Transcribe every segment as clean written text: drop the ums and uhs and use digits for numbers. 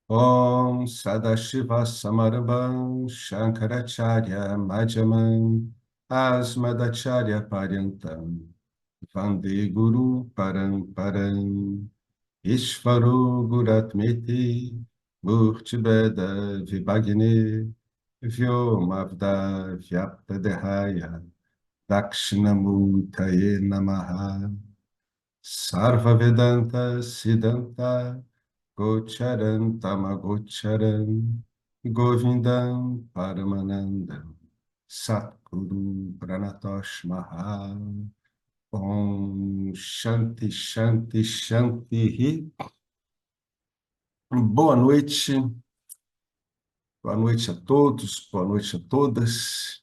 Om Sadashiva Samarabham Shankaracharya Madhyamam Asmadacharya Paryantam Vande Guru Paramparam Ishvaro Guratmeti Murtibeda Vibhagne Vyomavda Vyaptadehaya Dakshinamurtaye Namaha Sarva Vedanta Siddhanta Gocharan Tamagocharan Govindam Paramanandam Satguru Pranatosh Mahal Om Shanti Shanti Shanti. Boa noite a todos, boa noite a todas.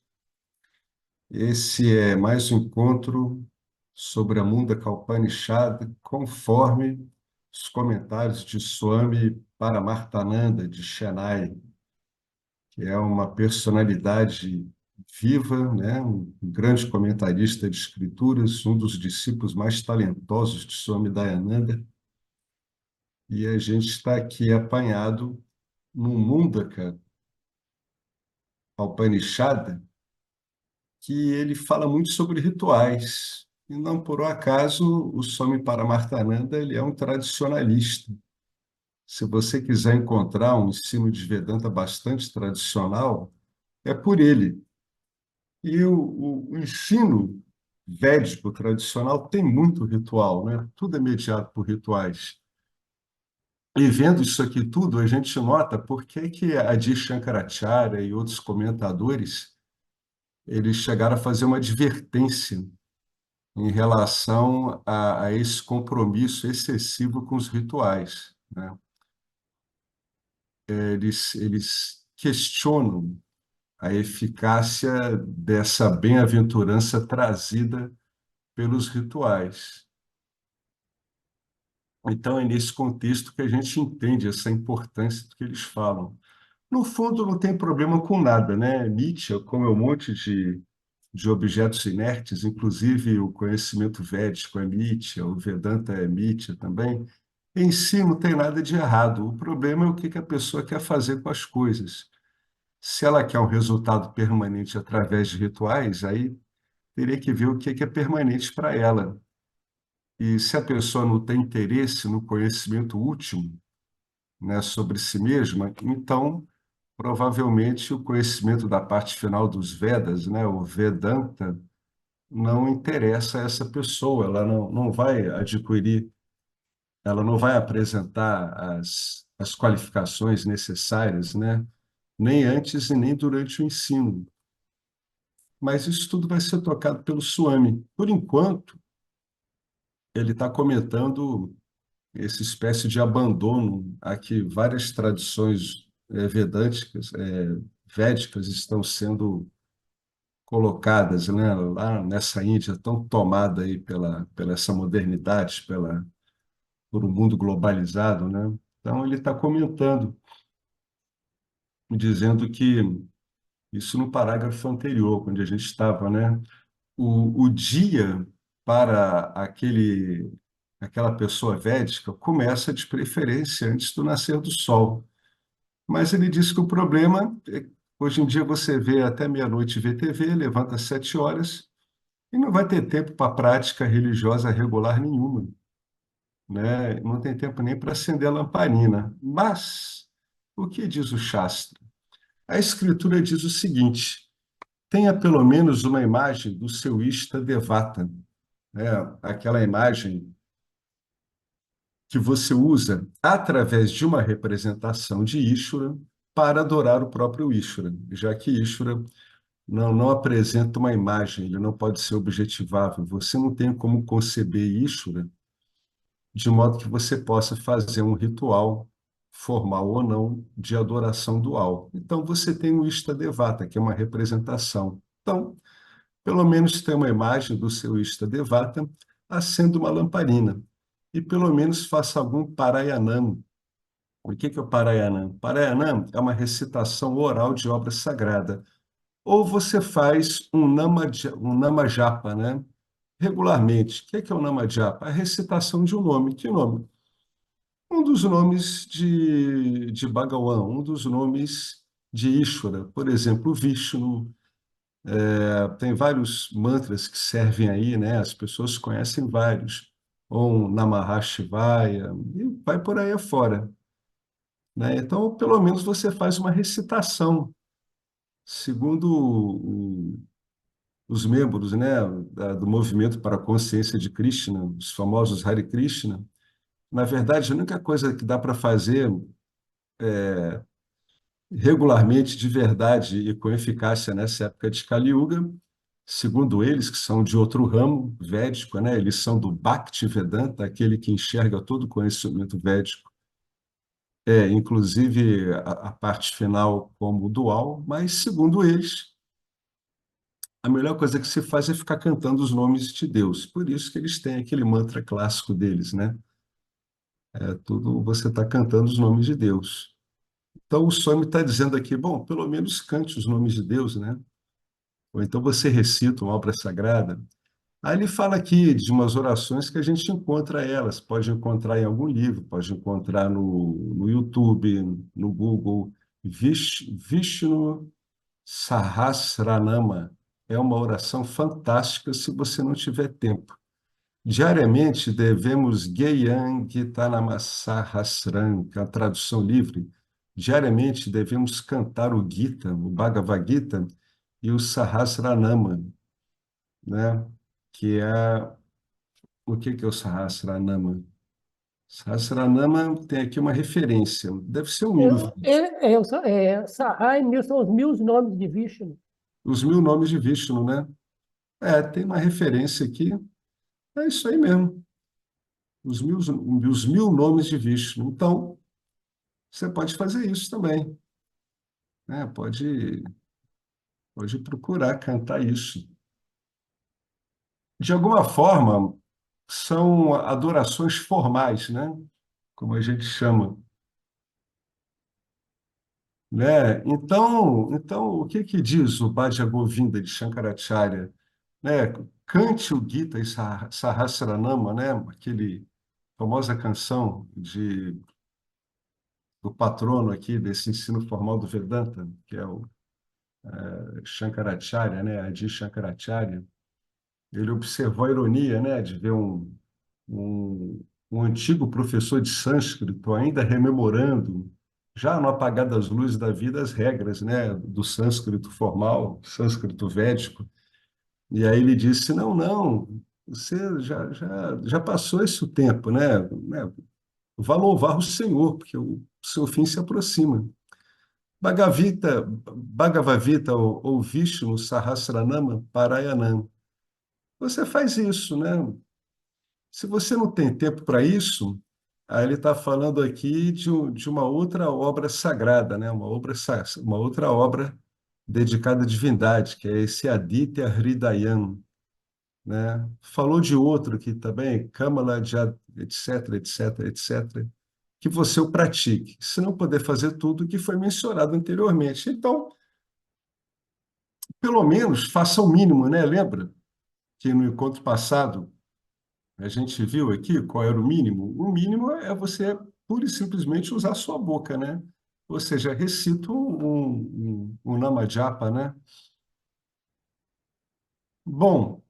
Esse é mais um encontro sobre a Mundaka Upanishad, conforme os comentários de Swami Paramarthananda de Chennai, que é uma personalidade viva, né? Um grande comentarista de escrituras, um dos discípulos mais talentosos de Swami Dayananda. E a gente está aqui apanhado no Mundaka Upanishad, que ele fala muito sobre rituais. E não por um acaso o Swami Paramarthananda ele é um tradicionalista. Se você quiser encontrar um ensino de Vedanta bastante tradicional, é por ele. E o ensino védico tradicional tem muito ritual, né? Tudo é mediado por rituais. E vendo isso aqui tudo, a gente nota por que que Adi Shankaracharya e outros comentadores eles chegaram a fazer uma advertência em relação a esse compromisso excessivo com os rituais, né? Eles questionam a eficácia dessa bem-aventurança trazida pelos rituais. Então, é nesse contexto que a gente entende essa importância do que eles falam. No fundo, não tem problema com nada, né? Nietzsche, como é um monte de objetos inertes, inclusive o conhecimento védico é Nietzsche, o Vedanta é Nietzsche também. Em si, não tem nada de errado. O problema é o que que a pessoa quer fazer com as coisas. Se ela quer um resultado permanente através de rituais, aí teria que ver o que é permanente para ela. E se a pessoa não tem interesse no conhecimento último, né, sobre si mesma, então provavelmente o conhecimento da parte final dos Vedas, né, o Vedanta, não interessa a essa pessoa, ela não vai adquirir, ela não vai apresentar as qualificações necessárias, né, nem antes e nem durante o ensino. Mas isso tudo vai ser tocado pelo Swami. Por enquanto, ele está comentando essa espécie de abandono a que várias tradições vedânticas, védicas estão sendo colocadas, né, lá nessa Índia tão tomada aí pela essa modernidade, por um mundo globalizado, né? Então ele está comentando, dizendo que isso no parágrafo anterior, onde a gente estava, né? O dia para aquela pessoa védica começa de preferência antes do nascer do sol. Mas ele disse que o problema é hoje em dia você vê até meia-noite vê TV, levanta às 7 horas e não vai ter tempo para prática religiosa regular nenhuma, né? Não tem tempo nem para acender a lamparina. Mas o que diz o Shastra? A Escritura diz o seguinte: tenha pelo menos uma imagem do seu Ishta Devata, né? Aquela imagem que você usa através de uma representação de Ishvara para adorar o próprio Ishvara, já que Ishvara não apresenta uma imagem, ele não pode ser objetivável. Você não tem como conceber Ishvara de modo que você possa fazer um ritual, formal ou não, de adoração dual. Então, você tem o Ishta-devata, que é uma representação. Então, pelo menos tem uma imagem do seu Ishta-devata, acenda uma lamparina. E pelo menos faça algum parayanam. O que é o parayanam? Parayanam é uma recitação oral de obra sagrada. Ou você faz um namajapa, né? Regularmente. O que é o namajapa? A recitação de um nome. Que nome? Um dos nomes de Bhagawan, um dos nomes de Ishvara, por exemplo, Vishnu. Tem vários mantras que servem aí, né? As pessoas conhecem vários. Om Namah Shivaya, e vai por aí afora, né? Então, pelo menos você faz uma recitação, segundo os membros, né, do movimento para a consciência de Krishna, os famosos Hare Krishna. Na verdade, a única coisa que dá para fazer regularmente, de verdade e com eficácia nessa época de Kali Yuga, segundo eles, que são de outro ramo védico, né? Eles são do Bhaktivedanta, aquele que enxerga todo o conhecimento védico, inclusive a parte final como dual, mas segundo eles, a melhor coisa que se faz é ficar cantando os nomes de Deus. Por isso que eles têm aquele mantra clássico deles, né? Tudo você está cantando os nomes de Deus. Então o Swami está dizendo aqui, bom, pelo menos cante os nomes de Deus, né? Ou então você recita uma obra sagrada. Aí ele fala aqui de umas orações que a gente encontra elas, pode encontrar em algum livro, pode encontrar no YouTube, no Google. Vishnu Sahasranama é uma oração fantástica se você não tiver tempo. Diariamente devemos Geyam Gitanama Sahasran, que é a tradução livre. Diariamente devemos cantar o Gita, o Bhagavad Gita e o Sahasranama, né? Que é o que é o Sahasranama? Sahasranama tem aqui uma referência. Deve ser um hino. Sahai mil são os mil nomes de Vishnu. Os 1000 nomes de Vishnu, né? Tem uma referência aqui. É isso aí mesmo. Os mil nomes de Vishnu. Então, você pode fazer isso também, né? Pode procurar cantar isso. De alguma forma, são adorações formais, né? Como a gente chama, né? Então, o que que diz o Bhaja Govinda de Shankaracharya, né? Cante o Gita e Sahasranama, né? Aquele famosa canção do patrono aqui desse ensino formal do Vedanta, que é o Shankaracharya, né? Adi Shankaracharya. Ele observou a ironia, né? De ver um antigo professor de sânscrito ainda rememorando, já no apagar das luzes da vida, as regras, né, do sânscrito formal, sânscrito védico. E aí ele disse: não, não, você já passou esse tempo, né? Vá louvar o Senhor, porque o seu fim se aproxima. Bhagavad Gita ou Vishnu Sahasranama Parayanam. Você faz isso, né? Se você não tem tempo para isso, aí ele está falando aqui de uma outra obra sagrada, né? Uma outra obra dedicada à divindade, que é esse Aditya Hridayam, né? Falou de outro aqui também, Kamala, etc, etc, etc, que você o pratique, se não puder fazer tudo o que foi mencionado anteriormente. Então, pelo menos, faça o mínimo, né? Lembra que no encontro passado a gente viu aqui qual era o mínimo? O mínimo é você pura e simplesmente usar a sua boca, né? Ou seja, recita um Namajapa, né? Bom,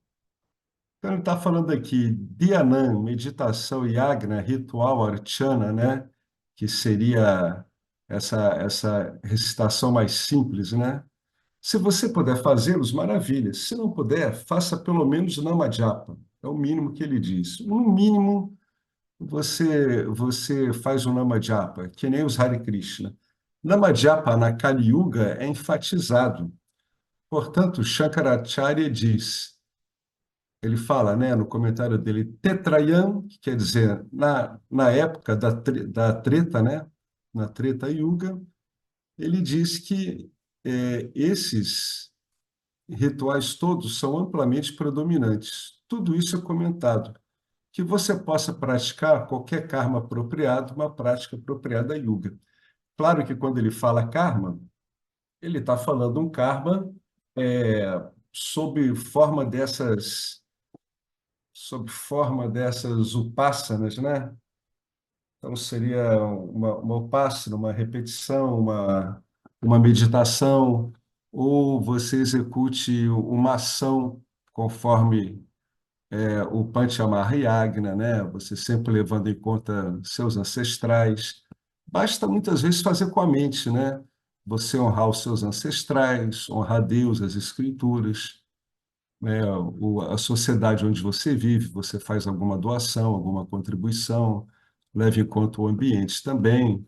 então ele está falando aqui, Dhyanam, meditação, Yagna, ritual, Archana, né? Que seria essa recitação mais simples, né? Se você puder fazê-los, maravilha. Se não puder, faça pelo menos Namajapa. É o mínimo que ele diz. No mínimo, você faz o Namajapa, que nem os Hare Krishna. Namajapa na Kali Yuga é enfatizado. Portanto, Shankaracharya diz, ele fala, né, no comentário dele, Tetrayam, que quer dizer, na época da treta, né, na Treta Yuga, ele diz que esses rituais todos são amplamente predominantes. Tudo isso é comentado. Que você possa praticar qualquer karma apropriado, uma prática apropriada a yoga. Claro que quando ele fala karma, ele está falando um karma sob forma dessas upassanas, né? Então, seria uma upasana, uma repetição, uma meditação, ou você execute uma ação conforme o Panchamara Yagna, né? Você sempre levando em conta seus ancestrais. Basta muitas vezes fazer com a mente, né? Você honrar os seus ancestrais, honrar Deus, as escrituras, né? A sociedade onde você vive, você faz alguma doação, alguma contribuição, leve em conta o ambiente também.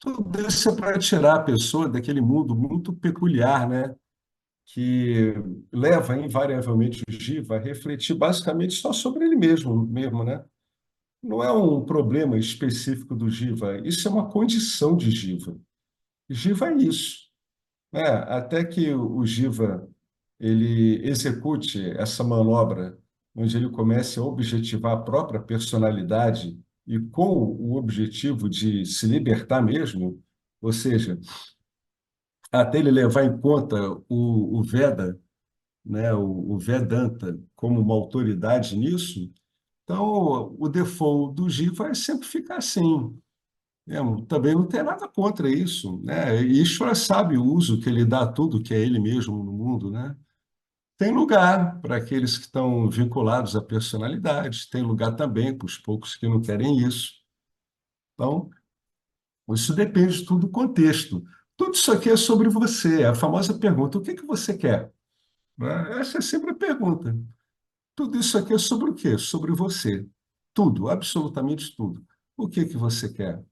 Tudo isso é para tirar a pessoa daquele mundo muito peculiar, né? Que leva invariavelmente o Jiva a refletir basicamente só sobre ele mesmo, né? Não é um problema específico do Jiva, isso é uma condição de Jiva. Jiva é isso, né? Até que o Jiva ele execute essa manobra onde ele comece a objetivar a própria personalidade e com o objetivo de se libertar mesmo, ou seja, até ele levar em conta o Veda, né, o Vedanta como uma autoridade nisso, então o default do Jiva vai sempre ficar assim. Né? Também não tem nada contra isso, né? E Ishvara sabe o uso que ele dá a tudo que é ele mesmo no mundo, né? Tem lugar para aqueles que estão vinculados à personalidade, tem lugar também para os poucos que não querem isso. Então, isso depende de tudo do contexto. Tudo isso aqui é sobre você, é a famosa pergunta: o que que você quer? Né? Essa é sempre a pergunta. Tudo isso aqui é sobre o quê? Sobre você. Tudo, absolutamente tudo. O que que você quer,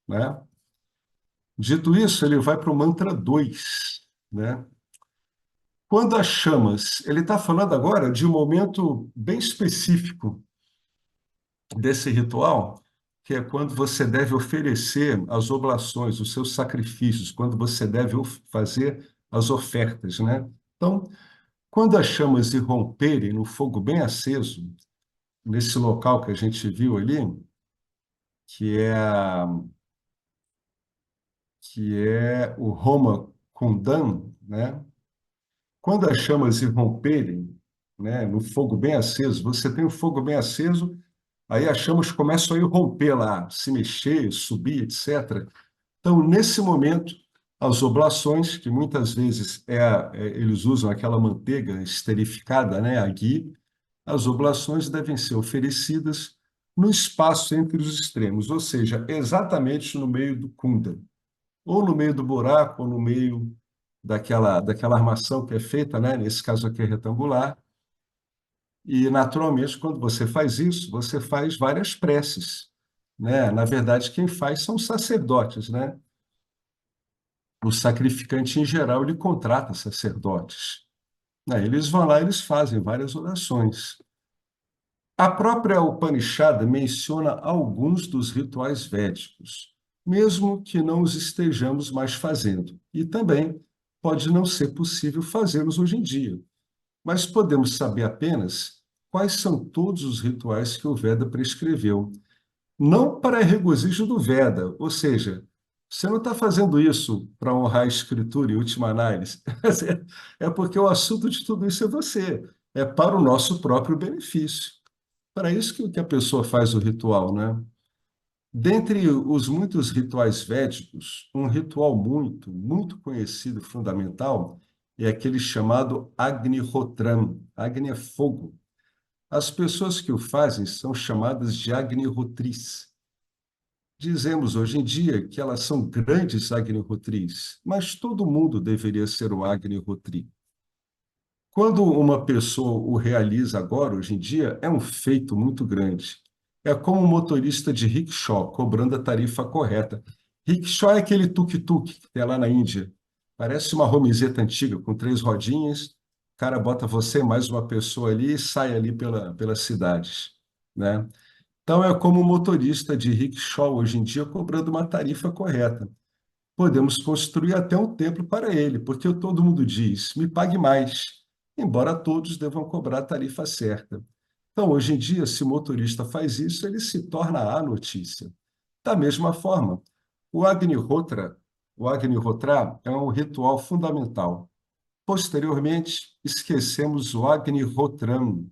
né? Dito isso, ele vai para o mantra 2, né? Quando as chamas, ele está falando agora de um momento bem específico desse ritual, que é quando você deve oferecer as oblações, os seus sacrifícios, quando você deve fazer as ofertas, né? Então, quando as chamas irromperem no fogo bem aceso, nesse local que a gente viu ali, que é, que é o Roma Kundam, né? Quando as chamas irromperem, né, no fogo bem aceso, você tem o fogo bem aceso, aí as chamas começam a irromper lá, se mexer, subir, etc. Então, nesse momento, as oblações, que muitas vezes eles usam aquela manteiga esterificada, né, a ghee, as oblações devem ser oferecidas no espaço entre os extremos, ou seja, exatamente no meio do kunda, ou no meio do buraco, ou no meio daquela armação que é feita, né? Nesse caso aqui é retangular. E, naturalmente, quando você faz isso, você faz várias preces, né? Na verdade, quem faz são os sacerdotes, né? O sacrificante, em geral, ele contrata sacerdotes, né? Eles vão lá, eles fazem várias orações. A própria Upanishad menciona alguns dos rituais védicos, mesmo que não os estejamos mais fazendo. E também pode não ser possível fazê-los hoje em dia, mas podemos saber apenas quais são todos os rituais que o Veda prescreveu. Não para regozijo do Veda, ou seja, você não está fazendo isso para honrar a escritura em última análise. É porque o assunto de tudo isso é você, é para o nosso próprio benefício. Para isso que a pessoa faz o ritual, né? Dentre os muitos rituais védicos, um ritual muito conhecido, fundamental, é aquele chamado Agnihotram. Agni é fogo. As pessoas que o fazem são chamadas de Agnihotris. Dizemos hoje em dia que elas são grandes Agnihotris, mas todo mundo deveria ser um Agnihotri. Quando uma pessoa o realiza agora, hoje em dia, é um feito muito grande. É como um motorista de rickshaw cobrando a tarifa correta. Rickshaw é aquele tuk-tuk que tem lá na Índia. Parece uma romizeta antiga, com três rodinhas. O cara bota você mais uma pessoa ali e sai ali pelas cidades, né? Então, é como um motorista de rickshaw hoje em dia cobrando uma tarifa correta. Podemos construir até um templo para ele, porque todo mundo diz: me pague mais, embora todos devam cobrar a tarifa certa. Então, hoje em dia, se o motorista faz isso, ele se torna a notícia. Da mesma forma, o Agnihotra, o Agnihotra é um ritual fundamental. Posteriormente, esquecemos o Agnihotram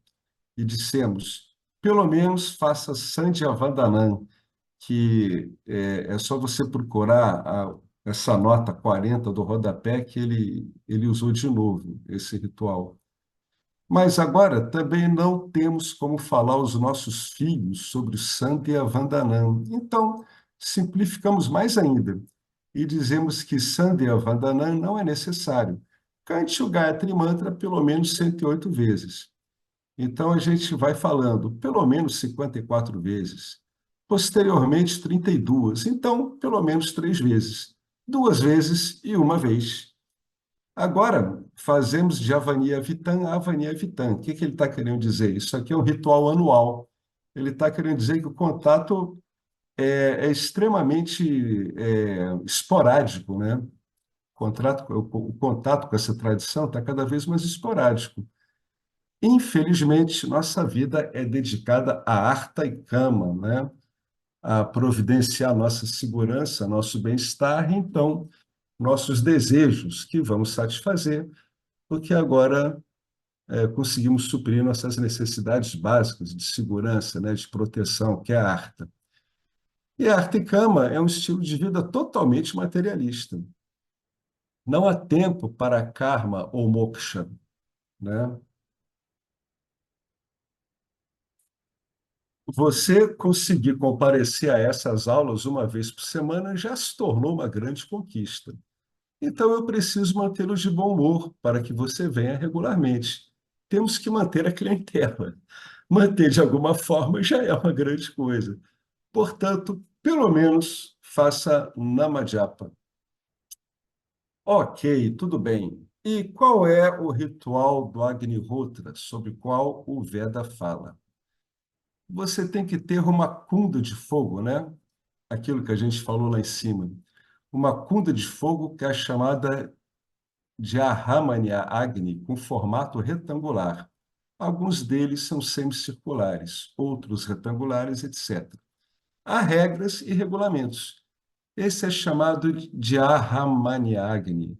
e dissemos: pelo menos faça Sandhya Vandanam, que é só você procurar essa nota 40 do rodapé que ele usou de novo esse ritual. Mas agora também não temos como falar aos nossos filhos sobre o Sandhya Vandanam. Então, simplificamos mais ainda e dizemos que Sandhya Vandanam não é necessário. Cante o Gayatri Mantra pelo menos 108 vezes. Então, a gente vai falando pelo menos 54 vezes. Posteriormente, 32. Então, pelo menos 3 vezes. 2 vezes e uma vez. Agora, fazemos de Avaniya Vitam a Avaniya Vitam. O que que ele está querendo dizer? Isso aqui é um ritual anual. Ele está querendo dizer que o contato é extremamente esporádico, né? O contato com essa tradição está cada vez mais esporádico. Infelizmente, nossa vida é dedicada a arta e cama, né? A providenciar nossa segurança, nosso bem-estar, então, nossos desejos que vamos satisfazer, porque agora conseguimos suprir nossas necessidades básicas de segurança, né, de proteção, que é a arta. E a arta e cama é um estilo de vida totalmente materialista. Não há tempo para karma ou moksha, né? Você conseguir comparecer a essas aulas uma vez por semana já se tornou uma grande conquista. Então, eu preciso mantê-lo de bom humor para que você venha regularmente. Temos que manter a clientela. Manter de alguma forma já é uma grande coisa. Portanto, pelo menos faça Namajapa. Ok, tudo bem. E qual é o ritual do Agnihotra, sobre o qual o Veda fala? Você tem que ter uma cunda de fogo, né? Aquilo que a gente falou lá em cima. Uma cunda de fogo que é chamada de Ahamanya Agni, com formato retangular. Alguns deles são semicirculares, outros retangulares, etc. Há regras e regulamentos. Esse é chamado de Ahamanya Agni.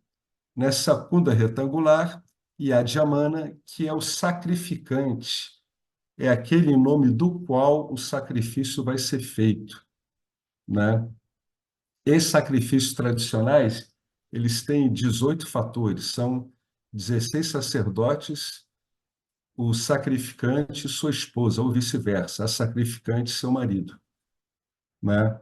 Nessa cunda retangular, Yajamana, que é o sacrificante, é aquele em nome do qual o sacrifício vai ser feito, né? Esses sacrifícios tradicionais, eles têm 18 fatores, são 16 sacerdotes, o sacrificante e sua esposa, ou vice-versa, a sacrificante e seu marido, né?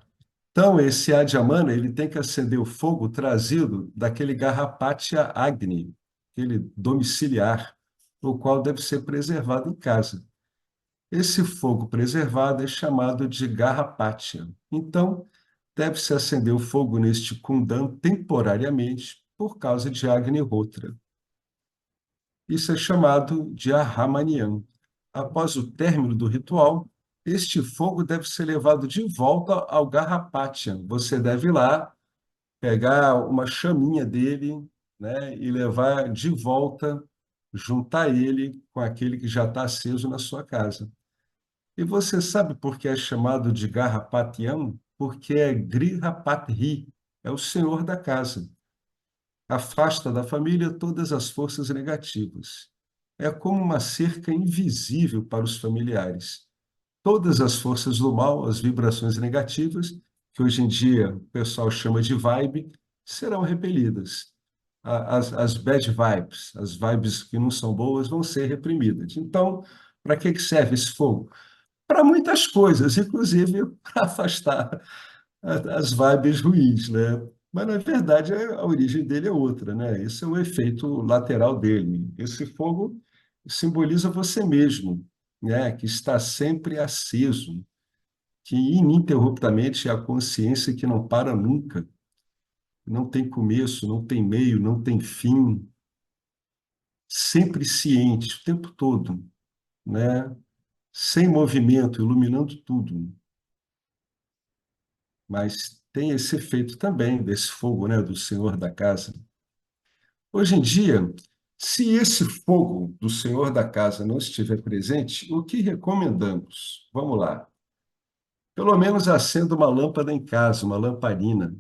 Então, esse Adyamana, ele tem que acender o fogo trazido daquele Garrapatia Agni, aquele domiciliar, o qual deve ser preservado em casa. Esse fogo preservado é chamado de Garrapatia. Então, deve-se acender o fogo neste Kundan temporariamente por causa de Agnihotra. Isso é chamado de Ahamaniam. Após o término do ritual, este fogo deve ser levado de volta ao Garrapatia. Você deve ir lá, pegar uma chaminha dele, né, e levar de volta, juntar ele com aquele que já está aceso na sua casa. E você sabe por que é chamado de Garrapatiam? Porque é Grihapathi, é o senhor da casa. Afasta da família todas as forças negativas. É como uma cerca invisível para os familiares. Todas as forças do mal, as vibrações negativas, que hoje em dia o pessoal chama de vibe, serão repelidas. As bad vibes, as vibes que não são boas, vão ser reprimidas. Então, para que serve esse fogo? Para muitas coisas, inclusive para afastar as vibes ruins, né? Mas, na verdade, a origem dele é outra, né? Esse é o efeito lateral dele. Esse fogo simboliza você mesmo, né? Que está sempre aceso, que ininterruptamente é a consciência que não para nunca, não tem começo, não tem meio, não tem fim, sempre ciente o tempo todo, né? Sem movimento, iluminando tudo. Mas tem esse efeito também desse fogo, né, do senhor da casa. Hoje em dia, se esse fogo do senhor da casa não estiver presente, o que recomendamos? Vamos lá. Pelo menos acenda uma lâmpada em casa, uma lamparina.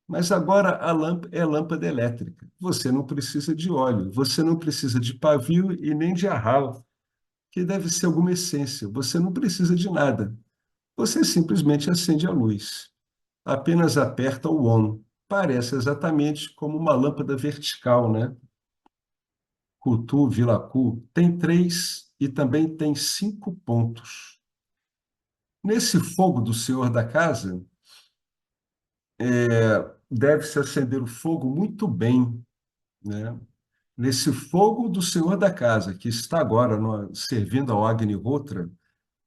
Mas agora a lâmpada é lâmpada elétrica. Você não precisa de óleo, você não precisa de pavio e nem de arral, que deve ser alguma essência. Você não precisa de nada. você simplesmente acende a luz. Apenas aperta o ON. Parece exatamente como uma lâmpada vertical, né? Cutu, Vilacu, tem 3 e também tem 5 pontos. Nesse fogo do senhor da casa, deve-se acender o fogo muito bem, né? Nesse fogo do senhor da casa, que está agora servindo ao Agnihotra,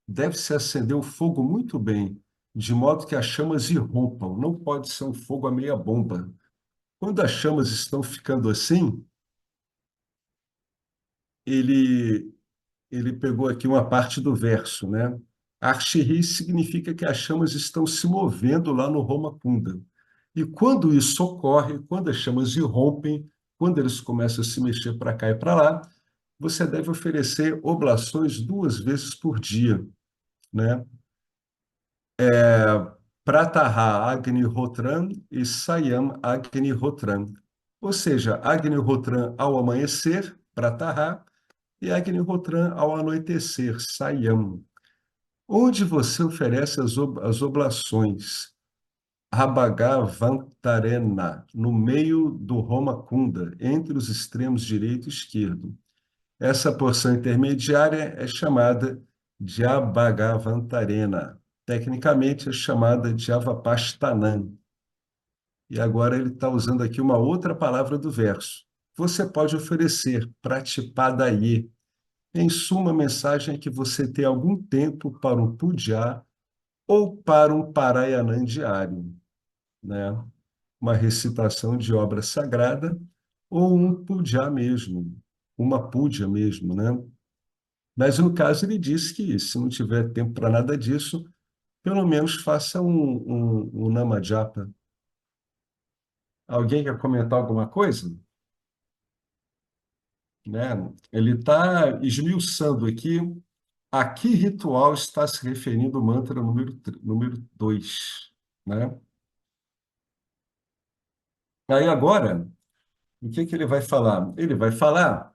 deve-se acender o fogo muito bem, de modo que as chamas irrompam. Não pode ser um fogo a meia bomba. Quando as chamas estão ficando assim, ele ele pegou aqui uma parte do verso, né? Arshiri significa que as chamas estão se movendo lá no Roma Kunda. E quando isso ocorre, quando as chamas irrompem, quando eles começam a se mexer para cá e para lá, você deve oferecer oblações 2 vezes por dia, né? Prataha Agni Hotram e Sayam Agni Hotram. Ou seja, Agni Hotram ao amanhecer, Prataha, e Agni Hotram ao anoitecer, Sayam. Onde você oferece as oblações. Rabagavantarena, no meio do Roma Kunda, entre os extremos direito e esquerdo. Essa porção intermediária é chamada de Abhagavantarena. Tecnicamente é chamada de Avapastanan. E agora ele está usando aqui uma outra palavra do verso. Você pode oferecer Pratipadaye. Em suma, a mensagem é que você tem algum tempo para um puja ou para um Parayanam diário, né? Uma recitação de obra sagrada ou um puja mesmo, uma puja mesmo, né? Mas no caso ele disse que se não tiver tempo para nada disso, pelo menos faça um namajapa. Alguém quer comentar alguma coisa? Né? Ele está esmiuçando aqui a que ritual está se referindo o mantra número 2, né? Aí agora, o que que ele vai falar? Ele vai falar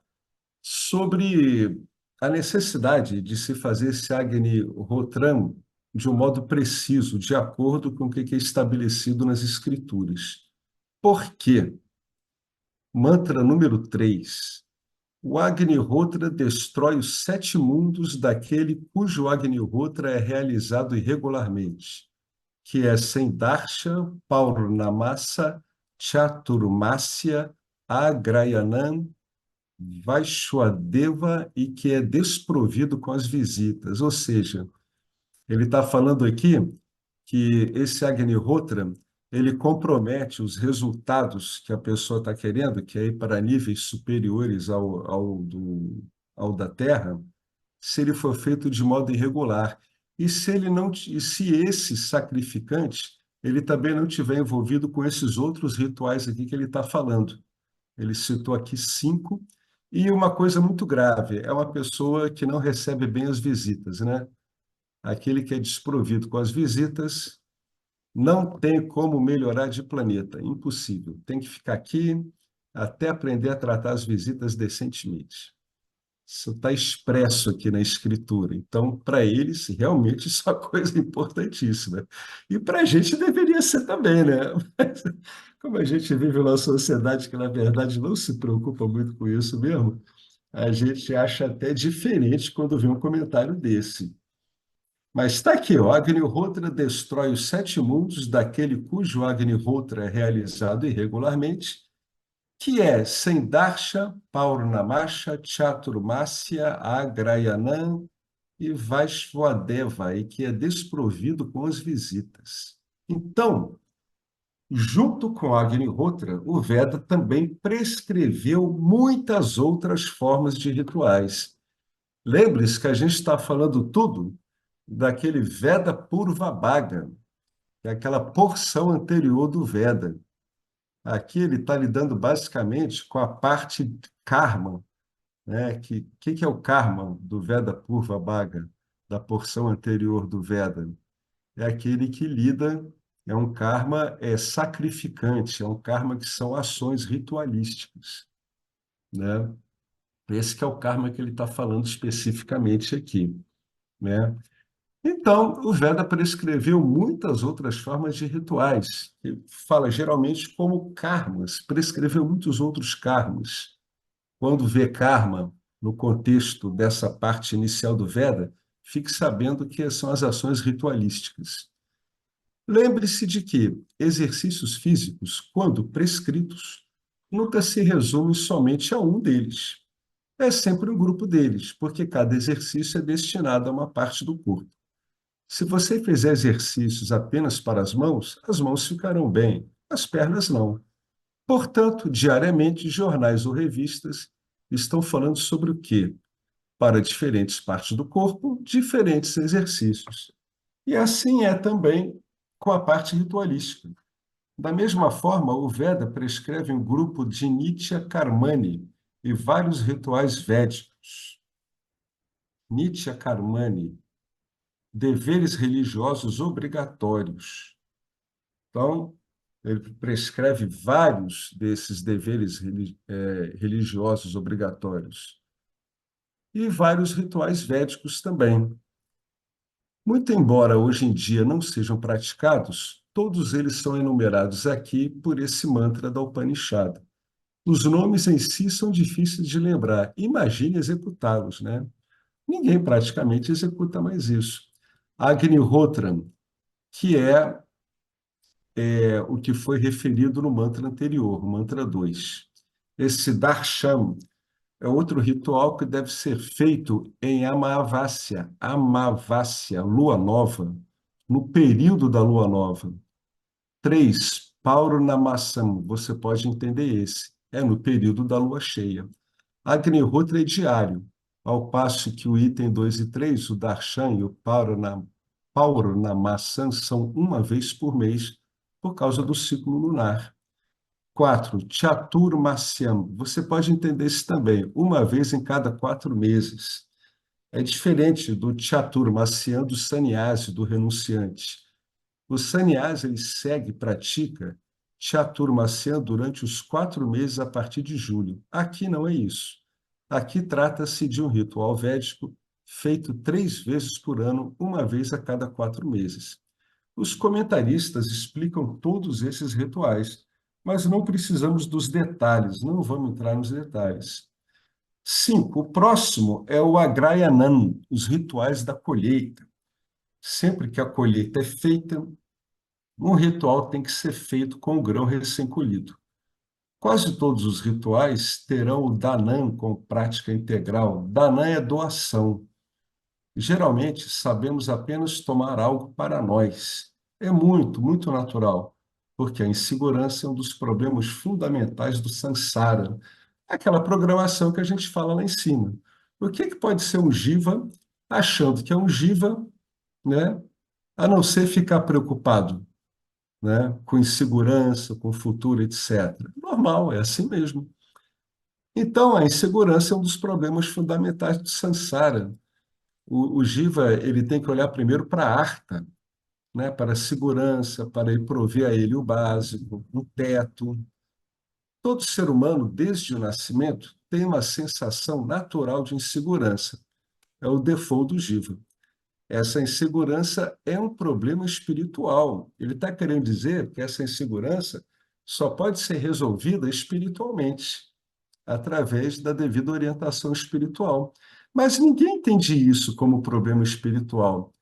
sobre a necessidade de se fazer esse Agni Hotram de um modo preciso, de acordo com o que é estabelecido nas escrituras. Por quê? Mantra número 3. O Agnihotra destrói os 7 mundos daquele cujo Agnihotra é realizado irregularmente, que é Sendarsha, Paurnamasa, Chaturmasya, Agrayanam, Vaishwadeva e que é desprovido com as visitas. Ou seja, ele está falando aqui que esse Agnihotra ele compromete os resultados que a pessoa está querendo, que é ir para níveis superiores ao da Terra, se ele for feito de modo irregular. E se ele não, e se esse sacrificante ele também não tiver envolvido com esses outros rituais aqui que ele está falando. Ele citou aqui 5. E uma coisa muito grave, é uma pessoa que não recebe bem as visitas, né? Aquele que é desprovido com as visitas não tem como melhorar de planeta, impossível. Tem que ficar aqui até aprender a tratar as visitas decentemente. Isso está expresso aqui na escritura. Então, para eles, realmente isso é uma coisa importantíssima. E para a gente deveria ser também, né? Mas, como a gente vive numa sociedade que, na verdade, não se preocupa muito com isso mesmo, a gente acha até diferente quando vê um comentário desse. Mas está aqui, ó, Agnihotra destrói os 7 mundos daquele cujo Agnihotra é realizado irregularmente, que é Sendarsha, Paurnamasha, Chaturmasya, Agrayanam e Vaishvadeva, e que é desprovido com as visitas. Então, junto com Agnihotra, o Veda também prescreveu muitas outras formas de rituais. Lembre-se que a gente está falando tudo daquele Veda Purvabhaga, que é aquela porção anterior do Veda. Aqui ele está lidando basicamente com a parte karma, né? Que é o karma do Veda Purvabhaga, da porção anterior do Veda? É aquele que lida, é um karma sacrificante, é um karma que são ações ritualísticas, né? Esse que é o karma que ele está falando especificamente aqui, né? Então, o Veda prescreveu muitas outras formas de rituais. Ele fala geralmente como karmas, prescreveu muitos outros karmas. Quando vê karma no contexto dessa parte inicial do Veda, fique sabendo que são as ações ritualísticas. Lembre-se de que exercícios físicos, quando prescritos, nunca se resume somente a um deles. É sempre um grupo deles, porque cada exercício é destinado a uma parte do corpo. Se você fizer exercícios apenas para as mãos ficarão bem, as pernas não. Portanto, diariamente, jornais ou revistas estão falando sobre o quê? Para diferentes partes do corpo, diferentes exercícios. E assim é também com a parte ritualística. Da mesma forma, o Veda prescreve um grupo de Nitya Karmani e vários rituais védicos. Nitya Karmani, deveres religiosos obrigatórios. Então, ele prescreve vários desses deveres religiosos obrigatórios e vários rituais védicos também. Muito embora hoje em dia não sejam praticados, todos eles são enumerados aqui por esse mantra da Upanishad. Os nomes em si são difíceis de lembrar. Imagine executá-los, né? Ninguém praticamente executa mais isso. Agnihotra, que é o que foi referido no mantra anterior, o mantra 2. Esse darshan é outro ritual que deve ser feito em Amavasya, lua nova, no período da lua nova. 3, Paurnamasam, você pode entender esse, é no período da lua cheia. Agnihotra é diário, ao passo que o item 2 e 3, o Darshan e o Paurnamasam, são uma vez por mês, por causa do ciclo lunar. 4, Chaturmasyam, você pode entender isso também, uma vez em cada 4 meses. É diferente do Chaturmasyam do sannyasi, do renunciante. O sannyasi ele segue e pratica Chaturmasya durante os 4 meses a partir de julho. Aqui não é isso. Aqui trata-se de um ritual védico feito 3 vezes por ano, uma vez a cada 4 meses. Os comentaristas explicam todos esses rituais, mas não precisamos dos detalhes, não vamos entrar nos detalhes. 5. O próximo é o Agrayanam, os rituais da colheita. Sempre que a colheita é feita, um ritual tem que ser feito com o grão recém-colhido. Quase todos os rituais terão o Danan como prática integral. Danan é doação. Geralmente, sabemos apenas tomar algo para nós. É muito, muito natural, porque a insegurança é um dos problemas fundamentais do samsara. Aquela programação que a gente fala lá em cima. O que pode ser um jiva achando que é um jiva, né? A não ser ficar preocupado, né, com insegurança, com o futuro, etc. Normal, é assim mesmo. Então, a insegurança é um dos problemas fundamentais do samsara. O Jiva ele tem que olhar primeiro para a arta, né, para a segurança, para ir prover a ele o básico, um teto. Todo ser humano, desde o nascimento, tem uma sensação natural de insegurança. É o default do Jiva. Essa insegurança é um problema espiritual. Ele está querendo dizer que essa insegurança só pode ser resolvida espiritualmente, através da devida orientação espiritual. Mas ninguém entende isso como problema espiritual.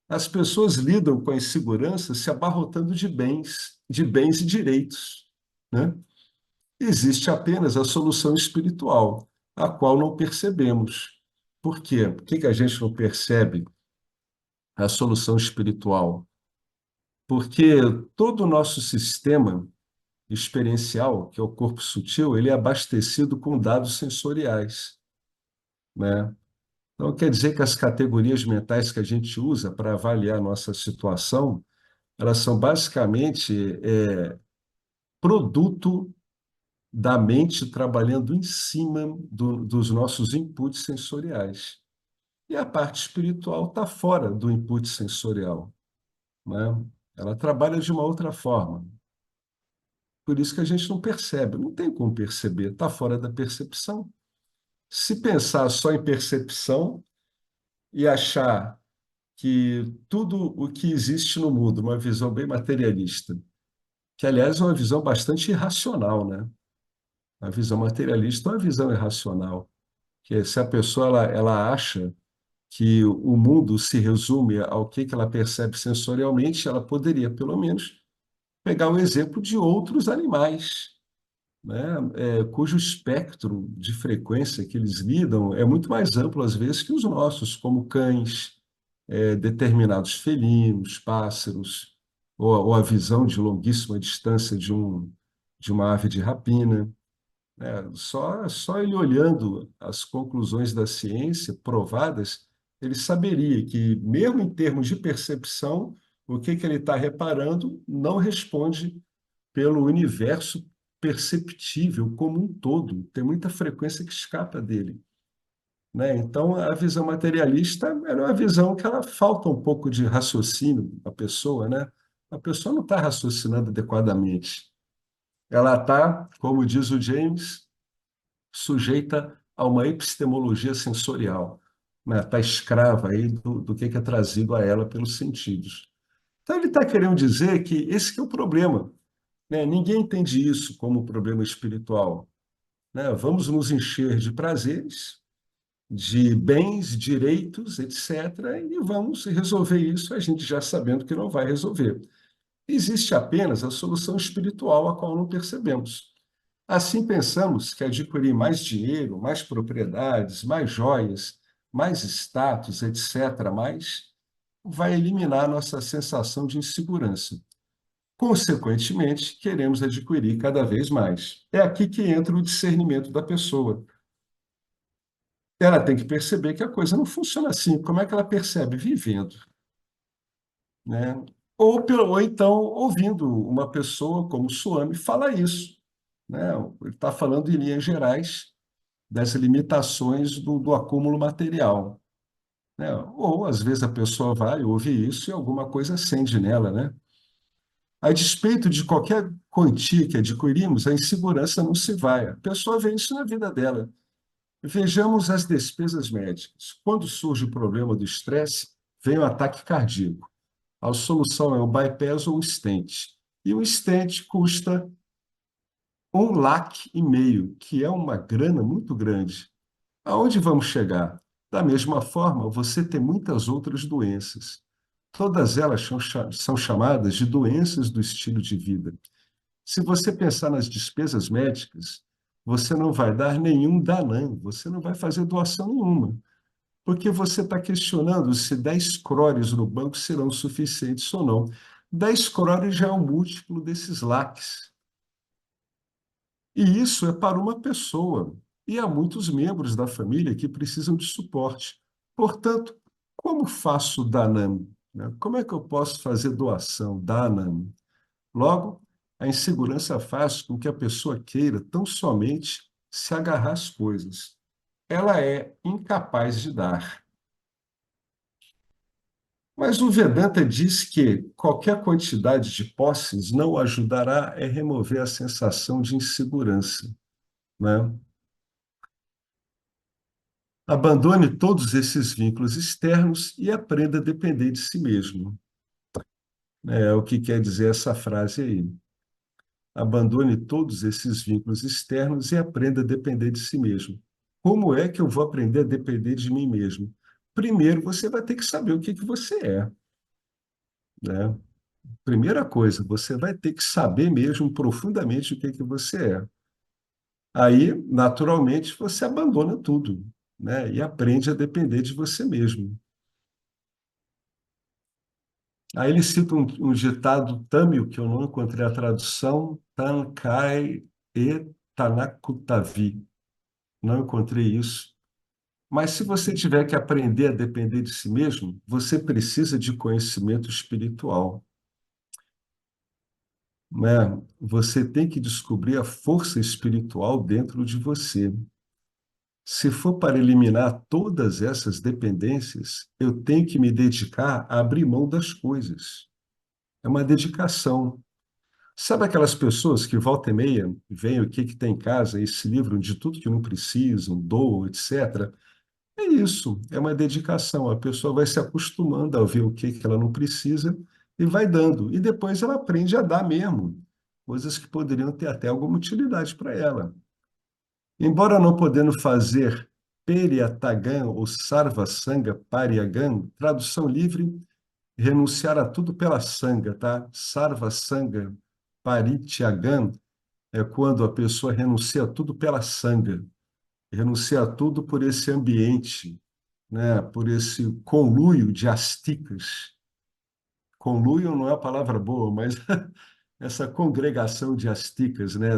As pessoas lidam com a insegurança se abarrotando de bens e direitos, né? Existe apenas a solução espiritual, a qual não percebemos. Por quê? Por que a gente não percebe a solução espiritual? Porque todo o nosso sistema experiencial, que é o corpo sutil, ele é abastecido com dados sensoriais, né? Então, quer dizer que as categorias mentais que a gente usa para avaliar a nossa situação, elas são basicamente produto da mente trabalhando em cima dos nossos inputs sensoriais. E a parte espiritual está fora do input sensorial, né? Ela trabalha de uma outra forma. Por isso que a gente não percebe, não tem como perceber, está fora da percepção. Se pensar só em percepção e achar que tudo o que existe no mundo, uma visão bem materialista, que aliás é uma visão bastante irracional, né? A visão materialista é uma visão irracional, que é se a pessoa ela acha que o mundo se resume ao que ela percebe sensorialmente, ela poderia, pelo menos, pegar o exemplo de outros animais, né, cujo espectro de frequência que eles lidam é muito mais amplo, às vezes, que os nossos, como cães, determinados felinos, pássaros, ou a visão de longuíssima distância de uma ave de rapina. Só ele olhando as conclusões da ciência provadas, ele saberia que, mesmo em termos de percepção, o que ele está reparando não responde pelo universo perceptível como um todo. Tem muita frequência que escapa dele, né? Então, a visão materialista é uma visão que ela falta um pouco de raciocínio à pessoa, né? A pessoa não está raciocinando adequadamente. Ela está, como diz o James, sujeita a uma epistemologia sensorial, né? Está escrava aí do que é trazido a ela pelos sentidos. Então, ele está querendo dizer que esse que é o problema, né? Ninguém entende isso como um problema espiritual, né? Vamos nos encher de prazeres, de bens, direitos, etc., e vamos resolver isso, a gente já sabendo que não vai resolver. Existe apenas a solução espiritual a qual não percebemos. Assim pensamos que adquirir mais dinheiro, mais propriedades, mais joias, mais status, etc., mais, vai eliminar nossa sensação de insegurança. Consequentemente, queremos adquirir cada vez mais. É aqui que entra o discernimento da pessoa. Ela tem que perceber que a coisa não funciona assim. Como é que ela percebe? Vivendo, né? Ou então ouvindo uma pessoa como o Suami falar isso, né? Ele está falando em linhas gerais das limitações do acúmulo material, né? Ou às vezes a pessoa vai, ouve isso e alguma coisa acende nela, né? A despeito de qualquer quantia que adquirimos, a insegurança não se vai. A pessoa vê isso na vida dela. Vejamos as despesas médicas. Quando surge o problema do estresse, vem o ataque cardíaco. A solução é o bypass ou o stent. E o stent custa 1,5 lakh, que é uma grana muito grande. Aonde vamos chegar? Da mesma forma, você tem muitas outras doenças. Todas elas são chamadas de doenças do estilo de vida. Se você pensar nas despesas médicas, você não vai dar nenhum Danam, você não vai fazer doação nenhuma, porque você está questionando se 10 crores no banco serão suficientes ou não. 10 crores já é um múltiplo desses laques. E isso é para uma pessoa. E há muitos membros da família que precisam de suporte. Portanto, como faço Danam, né? Como é que eu posso fazer doação, Danam? Logo, a insegurança faz com que a pessoa queira tão somente se agarrar às coisas. Ela é incapaz de dar. Mas o Vedanta diz que qualquer quantidade de posses não o ajudará a remover a sensação de insegurança, né? Abandone todos esses vínculos externos e aprenda a depender de si mesmo. É o que quer dizer essa frase aí. Abandone todos esses vínculos externos e aprenda a depender de si mesmo. Como é que eu vou aprender a depender de mim mesmo? Primeiro, você vai ter que saber o que você é, né? Primeira coisa, você vai ter que saber mesmo profundamente o que você é. Aí, naturalmente, você abandona tudo, né? E aprende a depender de você mesmo. Aí ele cita um ditado tâmil, que eu não encontrei a tradução, Tankai e Tanakutavi. Não encontrei isso. Mas se você tiver que aprender a depender de si mesmo, você precisa de conhecimento espiritual, né? Você tem que descobrir a força espiritual dentro de você. Se for para eliminar todas essas dependências, eu tenho que me dedicar a abrir mão das coisas. É uma dedicação. Sabe aquelas pessoas que volta e meia veem o que tem em casa e se livram de tudo que não precisam, doam, etc. É isso, é uma dedicação. A pessoa vai se acostumando a ver o que ela não precisa e vai dando. E depois ela aprende a dar mesmo, coisas que poderiam ter até alguma utilidade para ela. Embora não podendo fazer Periatagam ou Sarva Sanga Pariagam, tradução livre, renunciar a tudo pela sanga, tá? Sarva Sanga Parityagam é quando a pessoa renuncia a tudo pela sanga, renuncia a tudo por esse ambiente, né? Por esse conluio de asticas. Conluio não é a palavra boa, mas essa congregação de asticas, né?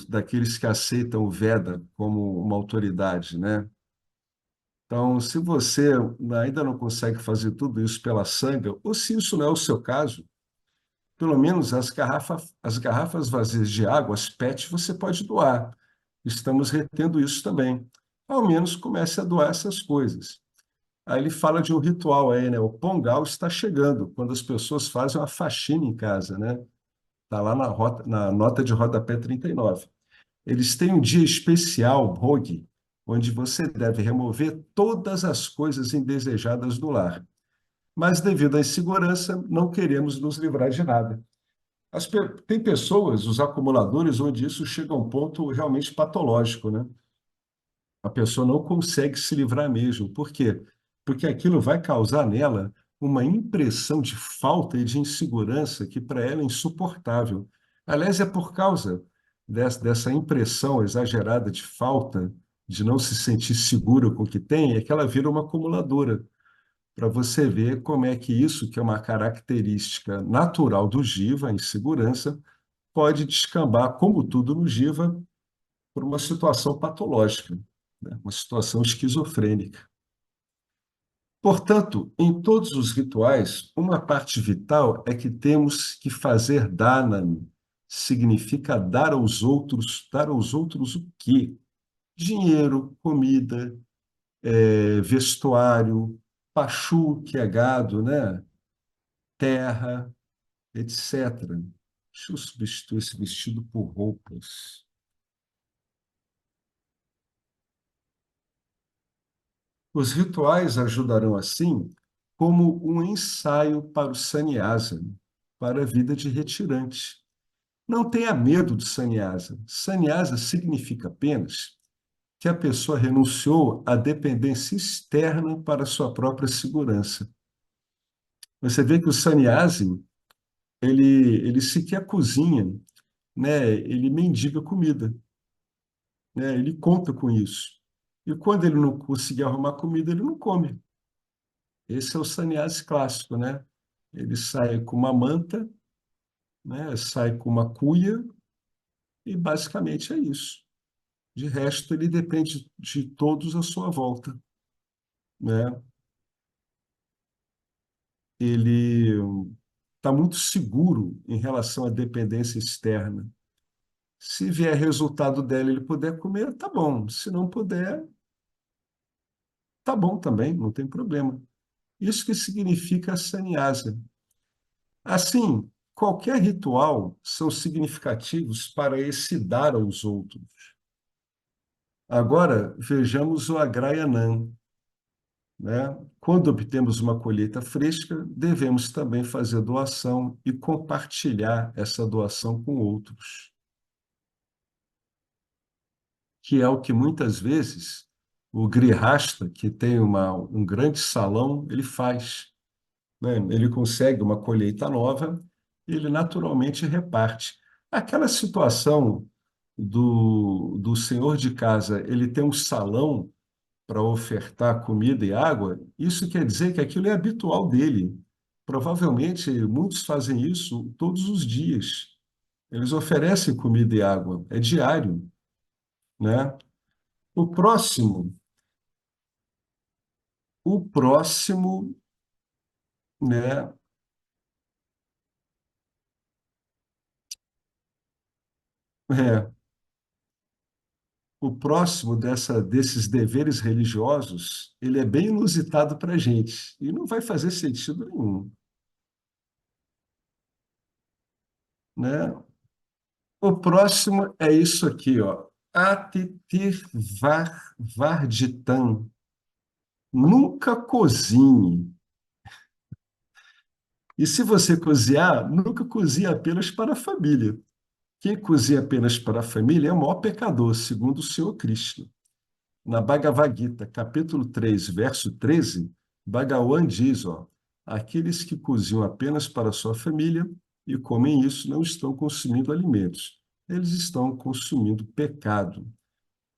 Daqueles que aceitam o Veda como uma autoridade, né? Então, se você ainda não consegue fazer tudo isso pela sanga, ou se isso não é o seu caso, pelo menos as garrafas vazias de água, as PET, você pode doar. Estamos retendo isso também. Ao menos comece a doar essas coisas. Aí ele fala de um ritual aí, né? O Pongal está chegando, quando as pessoas fazem uma faxina em casa, né? Está lá na nota de rodapé 39. Eles têm um dia especial, Bhogi, onde você deve remover todas as coisas indesejadas do lar. Mas, devido à insegurança, não queremos nos livrar de nada. Tem pessoas, os acumuladores, onde isso chega a um ponto realmente patológico, né? A pessoa não consegue se livrar mesmo. Por quê? Porque aquilo vai causar nela uma impressão de falta e de insegurança que para ela é insuportável. Aliás, é por causa dessa impressão exagerada de falta, de não se sentir segura com o que tem, é que ela vira uma acumuladora. Para você ver como é que isso, que é uma característica natural do Jiva, a insegurança, pode descambar, como tudo no Jiva, por uma situação patológica, né? Uma situação esquizofrênica. Portanto, em todos os rituais, uma parte vital é que temos que fazer dana. Significa dar aos outros o quê? Dinheiro, comida, vestuário, pachu, que é gado, né? Terra, etc. Deixa eu substituir esse vestido por roupas. Os rituais ajudarão, assim, como um ensaio para o sannyasa, para a vida de retirante. Não tenha medo do sannyasa. Sannyasa significa apenas que a pessoa renunciou à dependência externa para sua própria segurança. Você vê que o sannyasi, ele sequer cozinha, né? Ele mendiga comida, né? Ele conta com isso. E quando ele não conseguir arrumar comida, ele não come. Esse é o sannyasi clássico, né? Ele sai com uma manta, né? Sai com uma cuia e basicamente é isso. De resto, ele depende de todos à sua volta, né? Ele está muito seguro em relação à dependência externa. Se vier resultado dela ele puder comer, tá bom. Se não puder, tá bom também, não tem problema. Isso que significa a sannyasa. Assim, qualquer ritual são significativos para esse dar aos outros. Agora, vejamos o Agrayanam, né? Quando obtemos uma colheita fresca, devemos também fazer doação e compartilhar essa doação com outros, que é o que muitas vezes o grihasta, que tem um grande salão, ele faz, né? Ele consegue uma colheita nova e ele naturalmente reparte. Aquela situação do senhor de casa, ele tem um salão para ofertar comida e água, isso quer dizer que aquilo é habitual dele. Provavelmente muitos fazem isso todos os dias. Eles oferecem comida e água, é diário, né? O próximo, o próximo, né? É, o próximo desses deveres religiosos, ele é bem inusitado para a gente e não vai fazer sentido nenhum, né? O próximo é isso aqui, ó. Varditan. Nunca cozinhe. E se você cozinhar, nunca cozinhe apenas para a família. Quem cozinha apenas para a família é o maior pecador, segundo o Senhor Cristo. Na Bhagavad Gita, capítulo 3, verso 13, Bhagavan diz, ó, aqueles que cozinham apenas para a sua família e comem isso não estão consumindo alimentos, eles estão consumindo pecado.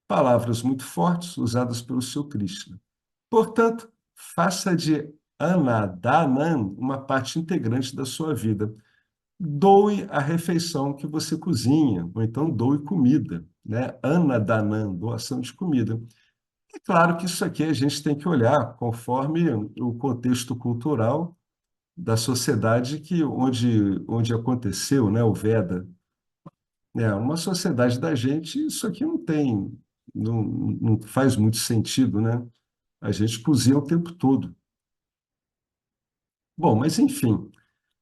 Palavras muito fortes usadas pelo seu Krishna. Portanto, faça de Anadanan uma parte integrante da sua vida. Doe a refeição que você cozinha, ou então doe comida, né? Anadanan, doação de comida. É claro que isso aqui a gente tem que olhar conforme o contexto cultural da sociedade onde aconteceu, né, o Veda. É, uma sociedade da gente, isso aqui não faz muito sentido, né? A gente cozinha o tempo todo. Bom, mas enfim,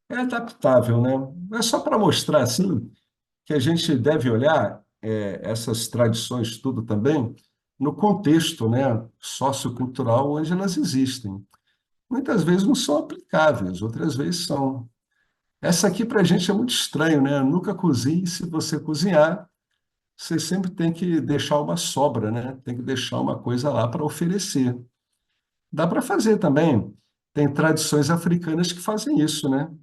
é adaptável, né? É só para mostrar, assim, que a gente deve olhar essas tradições tudo também no contexto, né, sociocultural onde elas existem. Muitas vezes não são aplicáveis, outras vezes são. Essa aqui para a gente é muito estranho, né? Nunca cozinhe, se você cozinhar, você sempre tem que deixar uma sobra, né? Tem que deixar uma coisa lá para oferecer. Dá para fazer também. Tem tradições africanas que fazem isso, né?